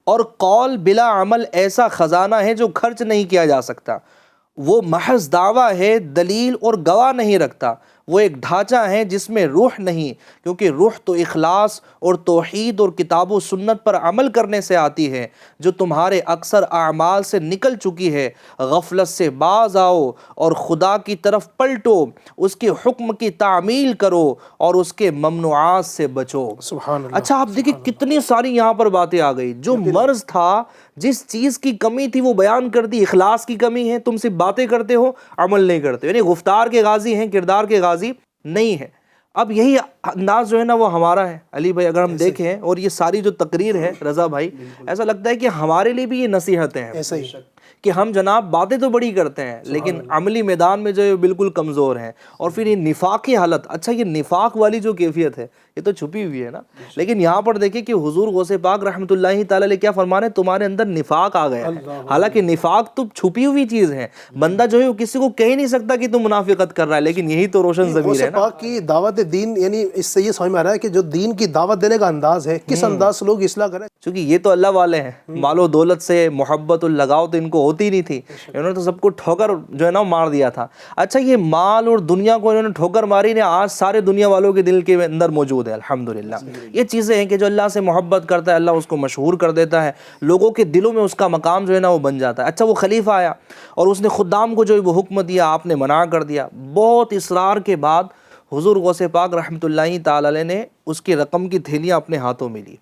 اور قول بلا عمل ایسا خزانہ ہے جو خرچ نہیں کیا جا سکتا، وہ محض دعویٰ ہے، دلیل اور گواہ نہیں رکھتا، وہ ایک ڈھانچہ ہے جس میں روح نہیں، کیونکہ روح تو اخلاص اور توحید اور کتاب و سنت پر عمل کرنے سے آتی ہے جو تمہارے اکثر اعمال سے نکل چکی ہے۔ غفلت سے باز آؤ اور خدا کی طرف پلٹو، اس کے حکم کی تعمیل کرو اور اس کے ممنوعات سے بچو۔ سبحان اللہ۔ اچھا آپ دیکھیں کتنی ساری یہاں پر باتیں آ گئی، جو مرض تھا، جس چیز کی کمی تھی وہ بیان کر دی۔ اخلاص کی کمی ہے، تم صرف باتیں کرتے ہو، عمل نہیں کرتے، یعنی گفتار کے غازی ہیں، کردار کے غازی نہیں ہے۔ اب یہی انداز جو ہے نا وہ ہمارا ہے علی بھائی، اگر ہم دیکھیں اور یہ ساری جو تقریر ہے رضا بھائی، ایسا لگتا ہے کہ ہمارے لیے بھی یہ نصیحتیں ہیں ایسا ہی کہ ہم جناب باتیں تو بڑی کرتے ہیں لیکن عملی میدان میں جو ہے بالکل کمزور ہیں۔ اور پھر یہ نفاق کی حالت، اچھا یہ نفاق والی جو کیفیت ہے یہ تو چھپی ہوئی ہے نا، لیکن یہاں پر دیکھیں کہ حضور غوث پاک رحمۃ اللہ تعالی علیہ کیا فرما رہے ہیں، تمہارے اندر نفاق آ گیا ہے۔ حالانکہ نفاق تو چھپی ہوئی چیز ہے، بندہ جو ہے وہ کسی کو کہہ نہیں سکتا کہ تم منافقت کر رہا ہے، لیکن یہی تو روشن ضمیر غوث ہے نا۔ پاک کی دعوت دین، یعنی اس سے یہ سمجھ میں آ رہا ہے کہ جو دین کی دعوت دینے کا انداز ہے، کس انداز سے لوگ اصلاح کریں۔ چونکہ یہ تو اللہ والے ہیں، مال و دولت سے محبت اور لگاؤ تو ان کو ہوتی نہیں تھی، انہوں نے تو سب کو ٹھوکر جو ہے نا مار دیا تھا۔ اچھا یہ مال اور دنیا کو انہوں نے ٹھوکر ماری نے، آج سارے دنیا والوں کے دل کے اندر موجود ہے الحمدللہ۔ یہ چیزیں ہیں کہ جو اللہ سے محبت کرتا ہے اللہ اس کو مشہور کر دیتا ہے، لوگوں کے دلوں میں اس کا مقام جو ہے نا وہ بن جاتا ہے۔ اچھا وہ خلیفہ آیا اور اس نے خدام کو جو ہے وہ حکم دیا، آپ نے منع کر دیا، بہت اصرار کے بعد حضور غوث پاک رحمۃ اللہ تعالی علیہ نے اس کی رقم کی تھیلیاں اپنے ہاتھوں میں لی۔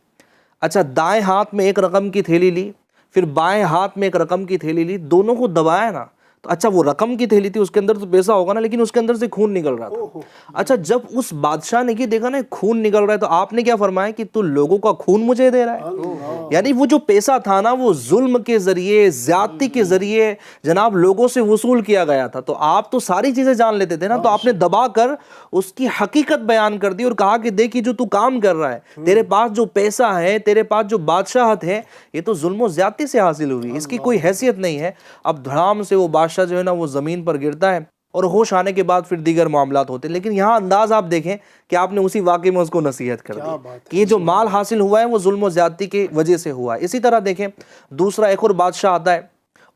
اچھا دائیں ہاتھ میں ایک رقم کی تھیلی لی، پھر بائیں ہاتھ میں ایک رقم کی تھیلی لی، دونوں کو دبایا نا تو اچھا وہ رقم کی تھیلی تھی، اس کے اندر تو پیسہ ہوگا نا، لیکن اس کے اندر سے خون نکل رہا تھا۔ اچھا جب اس بادشاہ نے یہ دیکھا نا خون نکل رہا ہے تو آپ نے کیا فرمایا کہ تو لوگوں کا خون مجھے دے رہا ہے۔ یعنی وہ جو پیسہ تھا نا وہ ظلم کے ذریعے، زیادتی کے ذریعے جناب لوگوں سے وصول کیا گیا تھا، تو آپ تو ساری چیزیں جان لیتے تھے نا، تو آپ نے دبا کر اس کی حقیقت بیان کر دی اور کہا کہ دیکھیے جو تو کام کر رہا ہے، تیرے پاس جو پیسہ ہے، تیرے پاس جو بادشاہت ہے، یہ تو ظلم و زیادتی سے حاصل ہوئی، اس کی کوئی حیثیت نہیں ہے۔ اب دھڑام سے وہ بادشاہ جو ہے نا وہ زمین پر گرتا ہے اور ہوش آنے کے بعد پھر دیگر معاملات ہوتے ہیں، لیکن یہاں انداز آپ دیکھیں کہ آپ نے اسی واقعے میں اس کو نصیحت کر دی کہ یہ جو مال حاصل ہوا ہے وہ ظلم و زیادتی کی وجہ سے ہوا ہے۔ اسی طرح دیکھیں دوسرا ایک اور بادشاہ آتا ہے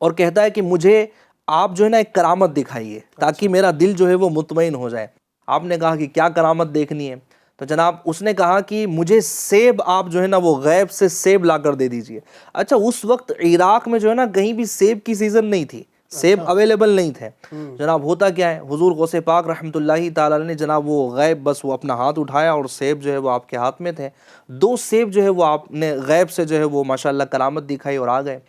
اور کہتا ہے کہ مجھے آپ جو ہے نا ایک کرامت دکھائیے تاکہ میرا دل جو ہے وہ مطمئن ہو جائے۔ آپ نے کہا کہ کیا کرامت دیکھنی ہے؟ تو جناب اس نے کہا کہ مجھے سیب آپ جو ہے نا وہ غیب سے سیب لا کر دے دیجئے۔ اچھا اس وقت عراق میں جو ہے نا کہیں بھی سیب کی سیزن نہیں تھی، سیب اویلیبل نہیں تھے۔ جناب ہوتا کیا ہے، حضور غوث پاک رحمۃ اللہ تعالی علیہ نے جناب وہ غیب بس وہ اپنا ہاتھ اٹھایا اور سیب جو ہے وہ آپ کے ہاتھ میں تھے، 2 سیب جو ہے وہ آپ نے غیب سے جو ہے وہ ماشاءاللہ کرامت دکھائی اور آ گئے۔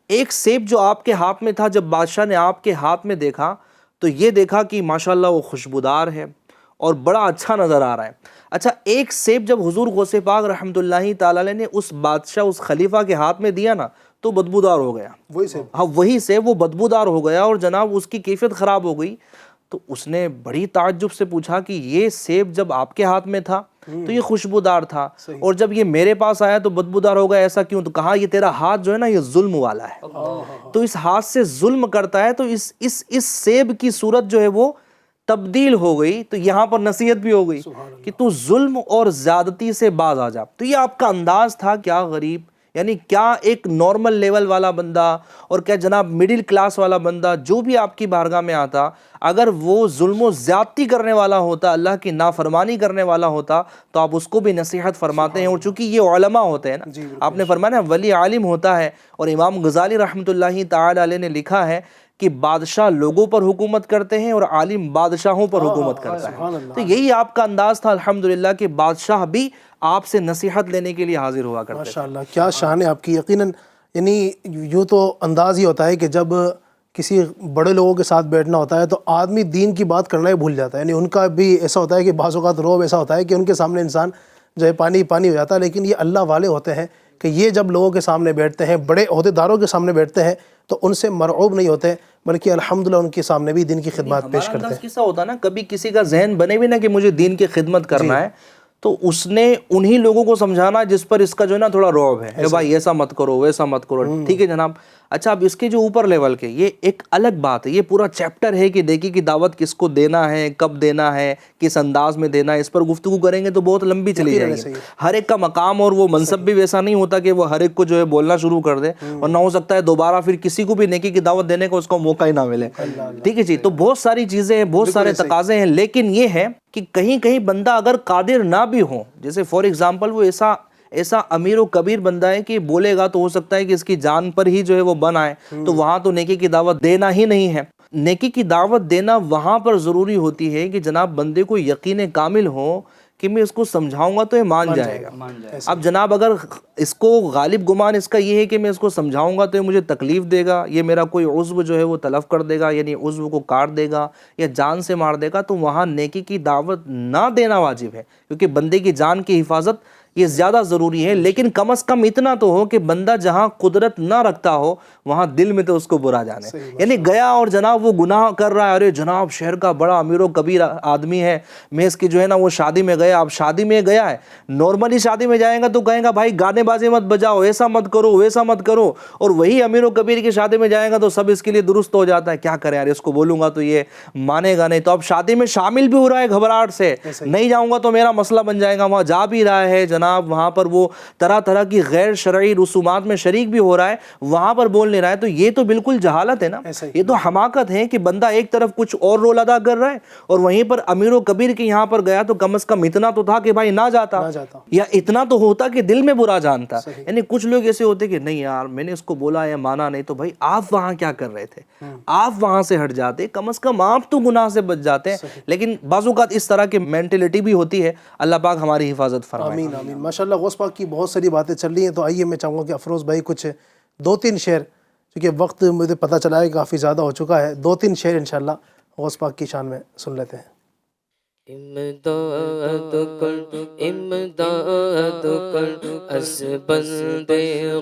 ایک سیب جو آپ کے ہاتھ میں تھا، جب بادشاہ نے آپ کے ہاتھ میں دیکھا تو یہ دیکھا کہ ماشاءاللہ وہ خوشبودار ہے اور بڑا اچھا نظر آ رہا ہے۔ اچھا ایک سیب جب حضور غوث پاک رحمۃ اللہ تعالی علیہ نے اس بادشاہ اس خلیفہ کے ہاتھ میں دیا نا تو بدبودار ہو گیا، وہی سے ہاں وہی سیب وہ بدبودار ہو گیا اور جناب اس کی کیفیت خراب ہو گئی۔ تو اس نے بڑی تعجب سے پوچھا کہ یہ سیب جب آپ کے ہاتھ میں تھا تو یہ خوشبودار تھا اور جب یہ میرے پاس آیا تو بدبودار ہو گیا، ایسا کیوں؟ تو کہا یہ تیرا ہاتھ جو ہے نا یہ ظلم والا ہے، تو اس ہاتھ سے ظلم کرتا ہے، تو اس سیب کی صورت جو ہے وہ تبدیل ہو گئی۔ تو یہاں پر نصیحت بھی ہو گئی کہ تو ظلم اور زیادتی سے باز آ جا۔ تو یہ آپ کا انداز تھا، کیا غریب، یعنی کیا ایک نارمل لیول والا بندہ اور کیا جناب مڈل کلاس والا بندہ جو بھی آپ کی بارگاہ میں آتا، اگر وہ ظلم و زیادتی کرنے والا ہوتا، اللہ کی نافرمانی کرنے والا ہوتا تو آپ اس کو بھی نصیحت فرماتے ہیں۔ اور چونکہ یہ علماء ہوتے ہیں نا، آپ نے فرمایا نا ولی عالم ہوتا ہے، اور امام غزالی رحمۃ اللہ تعالی علیہ نے لکھا ہے کہ بادشاہ لوگوں پر حکومت کرتے ہیں اور عالم بادشاہوں پر حکومت کرتا ہے۔ تو یہی آپ کا انداز تھا الحمدللہ کہ بادشاہ بھی آپ سے نصیحت لینے کے لیے حاضر ہوا کرتے تھے۔ ماشاءاللہ کیا شان ہے آپ کی۔ یقیناً یعنی یوں تو انداز ہی ہوتا ہے کہ جب کسی بڑے لوگوں کے ساتھ بیٹھنا ہوتا ہے تو آدمی دین کی بات کرنا ہی بھول جاتا ہے، یعنی ان کا بھی ایسا ہوتا ہے کہ بعض اوقات روب ایسا ہوتا ہے کہ ان کے سامنے انسان جو ہے پانی پانی ہو جاتا ہے، لیکن یہ اللہ والے ہوتے ہیں کہ یہ جب لوگوں کے سامنے بیٹھتے ہیں، بڑے عہدیداروں کے سامنے بیٹھتے ہیں تو ان سے مرعوب نہیں ہوتے، بلکہ الحمدللہ ان کے سامنے بھی دین کی خدمات پیش کرتے ہیں. کیسا ہوتا ہے نا, کبھی کسی کا ذہن بنے بھی نا کہ مجھے دین کی خدمت کرنا ہے, تو اس نے انہی لوگوں کو سمجھانا جس پر اس کا جو ہے نا تھوڑا رعب ہے, بھائی ایسا مت کرو ویسا مت کرو, ٹھیک ہے جناب. اچھا, اب اس کے جو اوپر لیول کے, یہ ایک الگ بات ہے, یہ پورا چیپٹر ہے کہ دیکھیے کہ دعوت کس کو دینا ہے, کب دینا ہے, کس انداز میں دینا ہے. اس پر گفتگو کریں گے تو بہت لمبی چلی جائے گی. ہر ایک کا مقام اور وہ منصب بھی ویسا نہیں ہوتا کہ وہ ہر ایک کو جو ہے بولنا شروع کر دے, اور نہ ہو سکتا ہے دوبارہ پھر کسی کو بھی نیکی کی دعوت دینے کو اس کو موقع ہی نہ ملے. ٹھیک ہے جی, تو بہت ساری چیزیں ہیں, بہت سارے تقاضے ہیں, لیکن یہ ہے کہ کہیں کہیں بندہ اگر قادر نہ بھی ہو, جیسے فار ایگزامپل وہ ایسا امیر و کبیر بندہ ہے کہ بولے گا تو ہو سکتا ہے کہ اس کی جان پر ہی جو ہے وہ بن آئے, تو وہاں تو نیکی کی دعوت دینا ہی نہیں ہے. نیکی کی دعوت دینا وہاں پر ضروری ہوتی ہے کہ جناب بندے کو یقین کامل ہو کہ میں اس کو سمجھاؤں گا تو یہ مان جائے گا. اب جناب اگر اس کو غالب گمان اس کا یہ ہے کہ میں اس کو سمجھاؤں گا تو یہ مجھے تکلیف دے گا, یہ میرا کوئی عضو جو ہے وہ تلف کر دے گا, یعنی عضو کو کاٹ دے گا یا جان سے مار دے گا, تو وہاں نیکی کی دعوت نہ دینا واجب ہے, کیونکہ بندے کی جان کی حفاظت یہ زیادہ ضروری ہے. لیکن کم از کم اتنا تو ہو کہ بندہ جہاں قدرت نہ رکھتا ہو وہاں دل میں تو اس کو برا جانے. یعنی گیا اور جناب وہ گناہ کر رہا ہے, ارے جناب شہر کا بڑا امیر و کبیر آدمی ہے, میں اس کی جو ہے نا وہ شادی میں گیا. اب شادی میں گیا ہے, نارملی شادی میں جائے گا تو کہیں گا بھائی گانے بازی مت بجاؤ, ایسا مت کرو ویسا مت کرو, اور وہی امیر و کبیر کی شادی میں جائے گا تو سب اس کے لیے درست ہو جاتا ہے. کیا کریں یار, اس کو بولوں گا تو یہ مانے گا نہیں, تو اب شادی میں شامل بھی ہو رہا ہے گھبراہٹ سے, نہیں جاؤں گا تو میرا مسئلہ بن جائے گا. وہاں جا بھی رہا ہے جناب, وہاں پر وہ طرح طرح کی غیر شرعی رسومات میں شریک بھی ہو رہا ہے, وہاں پر بول نہیں رہا ہے, تو یہ تو بالکل جہالت ہے نا, یہ تو حماقت ہے کہ بندہ ایک طرف کچھ اور رول ادا کر رہا ہے اور وہیں پر امیر و کبیر کے یہاں پر گیا تو کم از کم اتنا تو تھا کہ بھائی نہ جاتا, یا اتنا تو ہوتا کہ دل میں برا جانتا. یعنی کچھ لوگ ایسے ہوتے کہ نہیں یار میں نے اس کو بولا یا مانا نہیں, تو بھائی آپ وہاں کیا کر رہے تھے, آپ وہاں سے ہٹ جاتے, کم از کم آپ تو گناہ سے بچ جاتے. لیکن بعض اوقات اس طرح کی مینٹلٹی بھی ہوتی ہے. اللہ پاک ہماری حفاظت فرمائے. آمین آمین. ماشاءاللہ غوث پاک کی بہت ساری باتیں چل رہی ہیں, تو آئیے میں چاہوں گا کہ افروز بھائی کچھ 2-3 شعر, کیونکہ وقت مجھے پتہ چلا ہے کافی زیادہ ہو چکا ہے, 2-3 شعر انشاءاللہ غوث پاک کی شان میں سن لیتے ہیں. امداد کر امداد کر از بند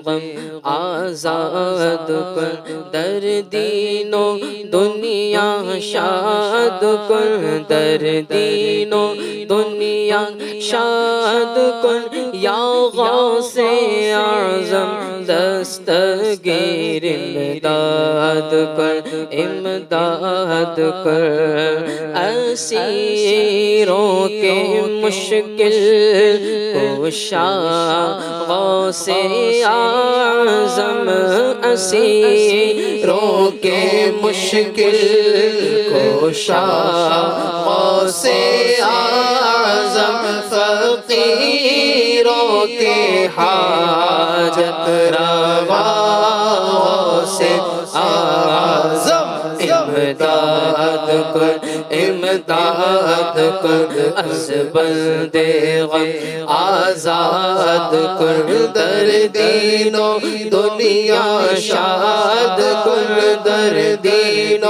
غم آزاد کر, در دین و دنیا شاد کر, در دین و دنیا شاد کر, یا غوث اعظم دستگیر امداد کر امداد کر, اسیروں کے مشکل کشا غوث اعظم, اسیروں کے مشکل کشا غوث اعظم, فقیروں کے حاجت روا غوث اعظم, امداد کر امداد کر از بند غم آزاد کر, در دین و دنیا شاد کر, در دین و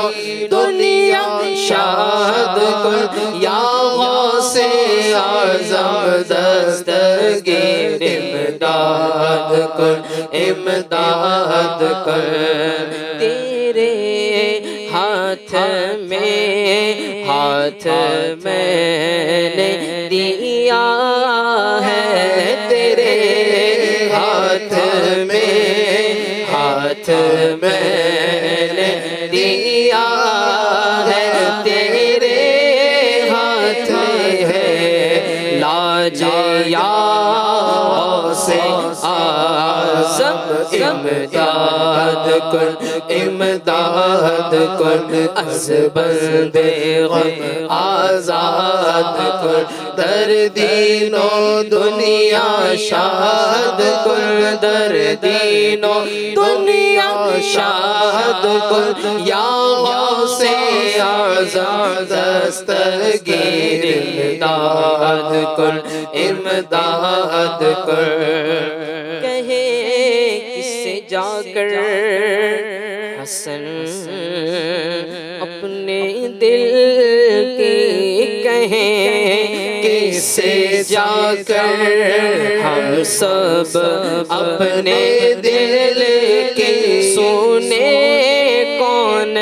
دنیا شاد کر, یا غوث اعظم دستگیر امداد کر امداد کر. تیرے ہاتھ میں نے دیا ہے, تیرے ہاتھ میں نے دیا ہے, تیرے ہاتھ ہے لاج یا غوث اعظم, امداد کر امداد کر از بند غم آزاد کر, در دین و دنیا شاد کر, در دین و دنیا شاد کر, یا غوث اعظم دستگیر امداد کر امداد کر. کہے کس جا کر حسن اپنے دل کی, کہیں کس سے جا کر ہم سب اپنے دل کی, سنے کون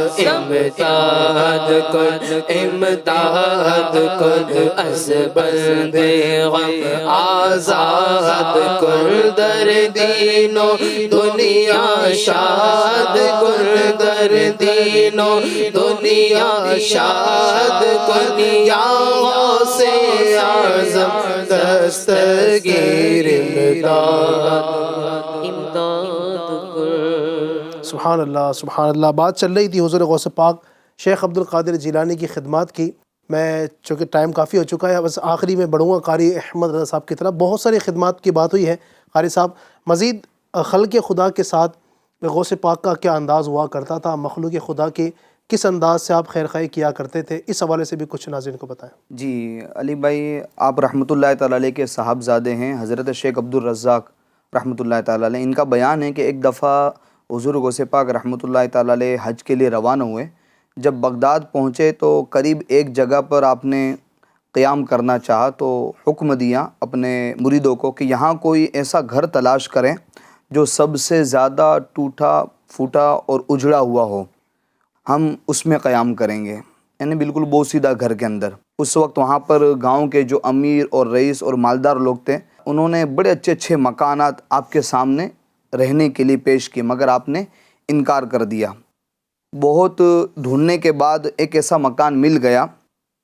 امداد کن امداد کن از بندے غم آزاد کن در دین و دنیا شاد کن در دین و دنیا شاد کن یا غوث اعظم دستگیر سبحان اللہ سبحان اللہ. بات چل رہی تھی حضور غوث پاک شیخ عبد القادر جیلانی کی خدمات کی. میں چونکہ ٹائم کافی ہو چکا ہے، بس آخری میں بڑھوں گا قاری احمد رضا صاحب کی طرف. بہت ساری خدمات کی بات ہوئی ہے قاری صاحب، مزید خلق خدا کے ساتھ غوث پاک کا کیا انداز ہوا کرتا تھا، مخلوق خدا کے کس انداز سے آپ خیر خواہی کیا کرتے تھے، اس حوالے سے بھی کچھ ناظرین کو بتائیں. جی علی بھائی، آپ رحمۃ اللہ تعالیٰ علیہ کے صاحبزادے ہیں حضرت شیخ عبد الرزاق رحمۃ اللہ تعالیٰ علیہ. ان کا بیان ہے کہ ایک دفعہ حضور غوث پاک رحمۃ اللہ تعالیٰ علیہ حج کے لیے روانہ ہوئے. جب بغداد پہنچے تو قریب ایک جگہ پر آپ نے قیام کرنا چاہا تو حکم دیا اپنے مریدوں کو کہ یہاں کوئی ایسا گھر تلاش کریں جو سب سے زیادہ ٹوٹا پھوٹا اور اجڑا ہوا ہو، ہم اس میں قیام کریں گے. یعنی بالکل بوسیدہ گھر کے اندر. اس وقت وہاں پر گاؤں کے جو امیر اور رئیس اور مالدار لوگ تھے، انہوں نے بڑے اچھے اچھے مکانات آپ کے سامنے رہنے کے لیے پیش کیے، مگر آپ نے انکار کر دیا. بہت ڈھونڈنے کے بعد ایک ایسا مکان مل گیا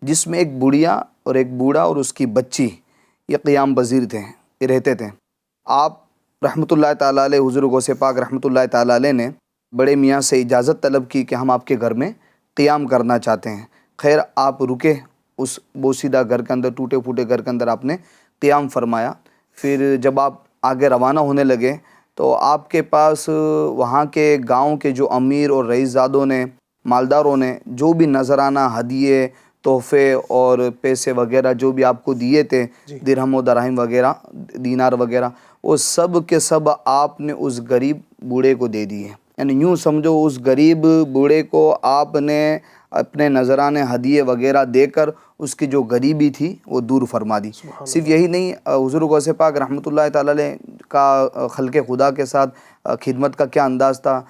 جس میں ایک بڑھیا اور ایک بوڑھا اور اس کی بچی یہ قیام پذیر تھے، یہ رہتے تھے. آپ رحمۃ اللہ تعالیٰ علیہ حضور غوث پاک رحمۃ اللہ تعالیٰ علیہ نے بڑے میاں سے اجازت طلب کی کہ ہم آپ کے گھر میں قیام کرنا چاہتے ہیں. خیر آپ رکے اس بوسیدہ گھر کے اندر، ٹوٹے پھوٹے گھر کے اندر آپ نے قیام فرمایا. پھر جب آپ آگے روانہ ہونے لگے تو آپ کے پاس وہاں کے گاؤں کے جو امیر اور رئیس زادوں نے، مالداروں نے جو بھی نذرانہ ہدیے، تحفے اور پیسے وغیرہ جو بھی آپ کو دیے تھے، درہم و دراہم وغیرہ، دینار وغیرہ، وہ سب کے سب آپ نے اس غریب بوڑھے کو دے دیے. یعنی یوں سمجھو اس غریب بوڑھے کو آپ نے اپنے نذرانے ہدیے وغیرہ دے کر اس کی جو غریبی تھی وہ دور فرما دی. صرف یہی نہیں، حضور غوث پاک رحمۃ اللہ تعالیٰ علیہ کا خلق خدا کے ساتھ خدمت کا کیا انداز تھا.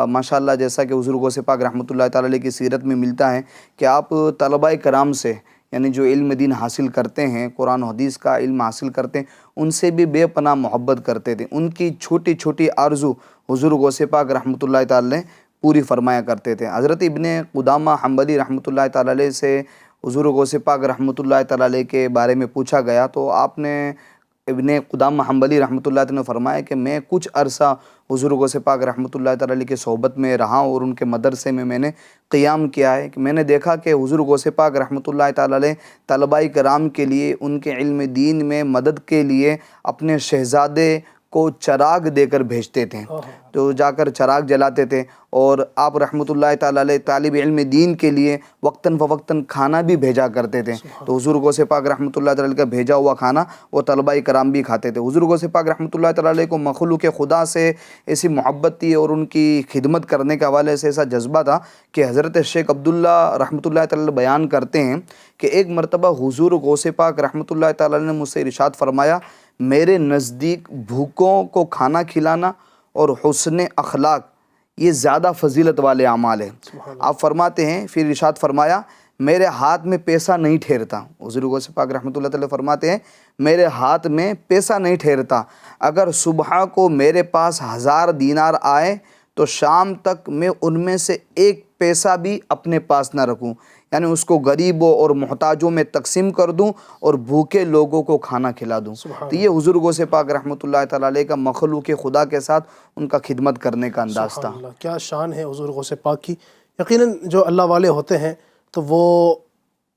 ماشاءاللہ جیسا کہ حضور غوث پاک رحمۃ اللہ تعالیٰ علیہ کی سیرت میں ملتا ہے کہ آپ طلباء کرام سے، یعنی جو علم دین حاصل کرتے ہیں، قرآن و حدیث کا علم حاصل کرتے ہیں، ان سے بھی بے پناہ محبت کرتے تھے. ان کی چھوٹی چھوٹی آرزو حضور غوث پاک رحمۃ اللہ تعالیٰ پوری فرمایا کرتے تھے. حضرت ابن قدامہ حنبلی رحمۃ اللہ تعالیٰ علیہ سے حضور غوث پاک رحمۃ اللہ تعالیٰ علیہ کے بارے میں پوچھا گیا تو آپ نے ابن قدامہ حنبلی رحمۃ اللہ تعالیٰ نے فرمایا کہ میں کچھ عرصہ حضور غوث پاک رحمۃ اللہ تعالیٰ علیہ کی صحبت میں رہا ہوں اور ان کے مدرسے میں نے قیام کیا ہے کہ میں نے دیکھا کہ حضور غوث پاک رحمۃ اللہ تعالیٰ علیہ طلباء کرام کے لیے، ان کے علم دین میں مدد کے لیے اپنے شہزادے کو چراغ دے کر بھیجتے تھے، تو جا کر چراغ جلاتے تھے. اور آپ رحمۃ اللہ تعالیٰ علیہ طالب علم دین کے لیے وقتاً فوقتاً کھانا بھی بھیجا کرتے تھے. تو حضور غوث پاک رحمۃ اللہ تعالیٰ علیہ کا بھیجا ہوا کھانا وہ طلباء کرام بھی کھاتے تھے. حضور غوث پاک رحمۃ اللہ تعالیٰ علیہ کو مخلوق خدا سے ایسی محبت تھی اور ان کی خدمت کرنے کے حوالے سے ایسا جذبہ تھا کہ حضرت شیخ عبداللہ رحمۃ اللہ تعالیٰ علیہ بیان کرتے ہیں کہ ایک مرتبہ حضور غوث پاک رحمۃ اللہ تعالیٰ علیہ نے مجھ سے ارشاد فرمایا، میرے نزدیک بھوکوں کو کھانا کھلانا اور حسن اخلاق یہ زیادہ فضیلت والے اعمال ہیں. آپ فرماتے ہیں، پھر ارشاد فرمایا، میرے ہاتھ میں پیسہ نہیں ٹھہرتا. حضور غوث پاک رحمۃ اللہ تعالیٰ فرماتے ہیں میرے ہاتھ میں پیسہ نہیں ٹھہرتا، اگر صبح کو میرے پاس 1000 دینار آئے تو شام تک میں ان میں سے ایک پیسہ بھی اپنے پاس نہ رکھوں، یعنی اس کو غریبوں اور محتاجوں میں تقسیم کر دوں اور بھوکے لوگوں کو کھانا کھلا دوں. تو یہ حضور غوث پاک رحمۃ اللہ تعالیٰ علیہ کا مخلوق خدا کے ساتھ ان کا خدمت کرنے کا انداز تھا. کیا شان ہے حضور غوث پاک کی. یقیناً جو اللہ والے ہوتے ہیں تو وہ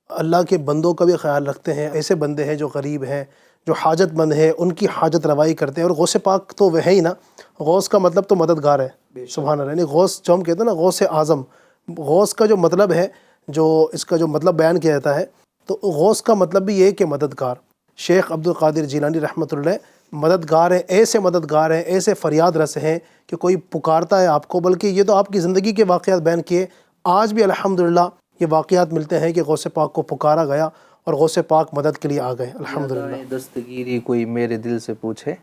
اللہ کے بندوں کا بھی خیال رکھتے ہیں. ایسے بندے ہیں جو غریب ہیں، جو حاجت مند ہیں، ان کی حاجت روائی کرتے ہیں. اور غوث پاک تو وہ ہے ہی نا، غوث کا مطلب تو مددگار ہے. سبحان اللہ. یعنی غوث جو ہم کہتے ہیں نا، غوث اعظم، غوث کا جو مطلب ہے، جو اس کا جو مطلب بیان کیا جاتا ہے، تو غوث کا مطلب بھی یہ ہے کہ مددگار. شیخ عبد القادر جیلانی رحمۃ اللہ مددگار ہیں، ایسے مددگار ہیں، ایسے فریاد رس ہیں کہ کوئی پکارتا ہے آپ کو. بلکہ یہ تو آپ کی زندگی کے واقعات بیان کیے. آج بھی الحمدللہ یہ واقعات ملتے ہیں کہ غوث پاک کو پکارا گیا اور غوث پاک مدد کے لیے آ گئے. الحمدللہ. دستگیری کوئی میرے دل سے پوچھے،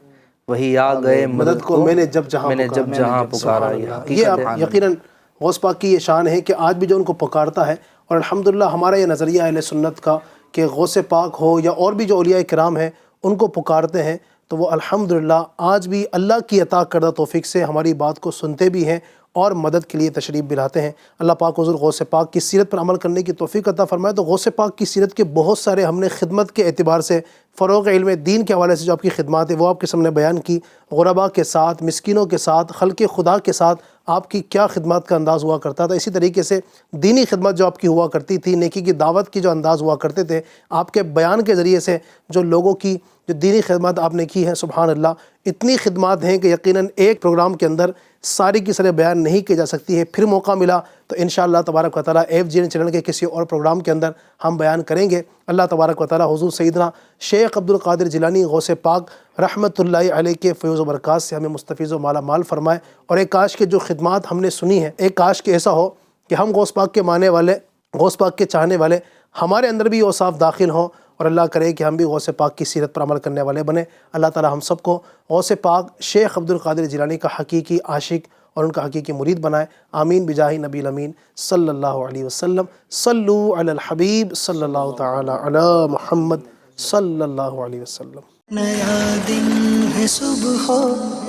وہی آ گئے مدد کو میں نے جب جہاں پکارا. یہ آپ یقیناً غوث پاک کی یہ شان ہے کہ آج بھی جو ان کو پکارتا ہے، اور الحمدللہ ہمارا یہ نظریہ اہل سنت کا کہ غوث پاک ہو یا اور بھی جو اولیاء کرام ہیں ان کو پکارتے ہیں تو وہ الحمدللہ آج بھی اللہ کی عطا کردہ توفیق سے ہماری بات کو سنتے بھی ہیں اور مدد کے لیے تشریف بھی لاتے ہیں۔ اللہ پاک حضور غوث پاک کی سیرت پر عمل کرنے کی توفیق عطا فرمائے۔ تو غوث پاک کی سیرت کے بہت سارے ہم نے خدمت کے اعتبار سے، فروغ علم دین کے حوالے سے جو آپ کی خدمات ہے وہ آپ کے سامنے بیان کی، غرباء کے ساتھ، مسکینوں کے ساتھ، خلق خدا کے ساتھ آپ کی کیا خدمات کا انداز ہوا کرتا تھا۔ اسی طریقے سے دینی خدمت جو آپ کی ہوا کرتی تھی، نیکی کی دعوت کی جو انداز ہوا کرتے تھے، آپ کے بیان کے ذریعے سے جو لوگوں کی جو دینی خدمات آپ نے کی ہے، سبحان اللہ، اتنی خدمات ہیں کہ یقیناً ایک پروگرام کے اندر ساری کی سارے بیان نہیں کی جا سکتی ہے۔ پھر موقع ملا تو انشاءاللہ تبارک و تعالیٰ FGN چینل کے کسی اور پروگرام کے اندر ہم بیان کریں گے۔ اللہ تبارک و تعالیٰ حضور سیدنا شیخ عبد القادر جیلانی غوث پاک رحمۃ اللہ علیہ کے فیض و برکات سے ہمیں مستفیض و مالا مال فرمائے، اور ایک کاش کے جو خدمات ہم نے سنی ہیں، ایک کاش کہ ایسا ہو کہ ہم غوث پاک کے ماننے والے، غوث پاک کے چاہنے والے، ہمارے اندر بھی اوصاف داخل ہوں، اور اللہ کرے کہ ہم بھی غوث پاک کی سیرت پر عمل کرنے والے بنے۔ اللہ تعالی ہم سب کو غوث پاک شیخ عبد القادر جیلانی کا حقیقی عاشق اور ان کا حقیقی مرید بنائے۔ آمین بجاہ نبی الامین صلی اللہ علیہ وسلم۔ صلو علی الحبیب صلی اللہ تعالی علی محمد صلی اللہ علیہ وسلم۔ نیا دن ہے، صبح ہو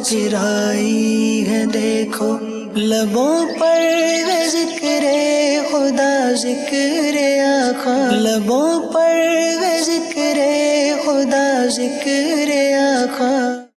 پھر آئی ہے دیکھو، لبوں پر ہے ذکر خدا ذکر آقا، لبوں پر ہے ذکر خدا ذکر آقا۔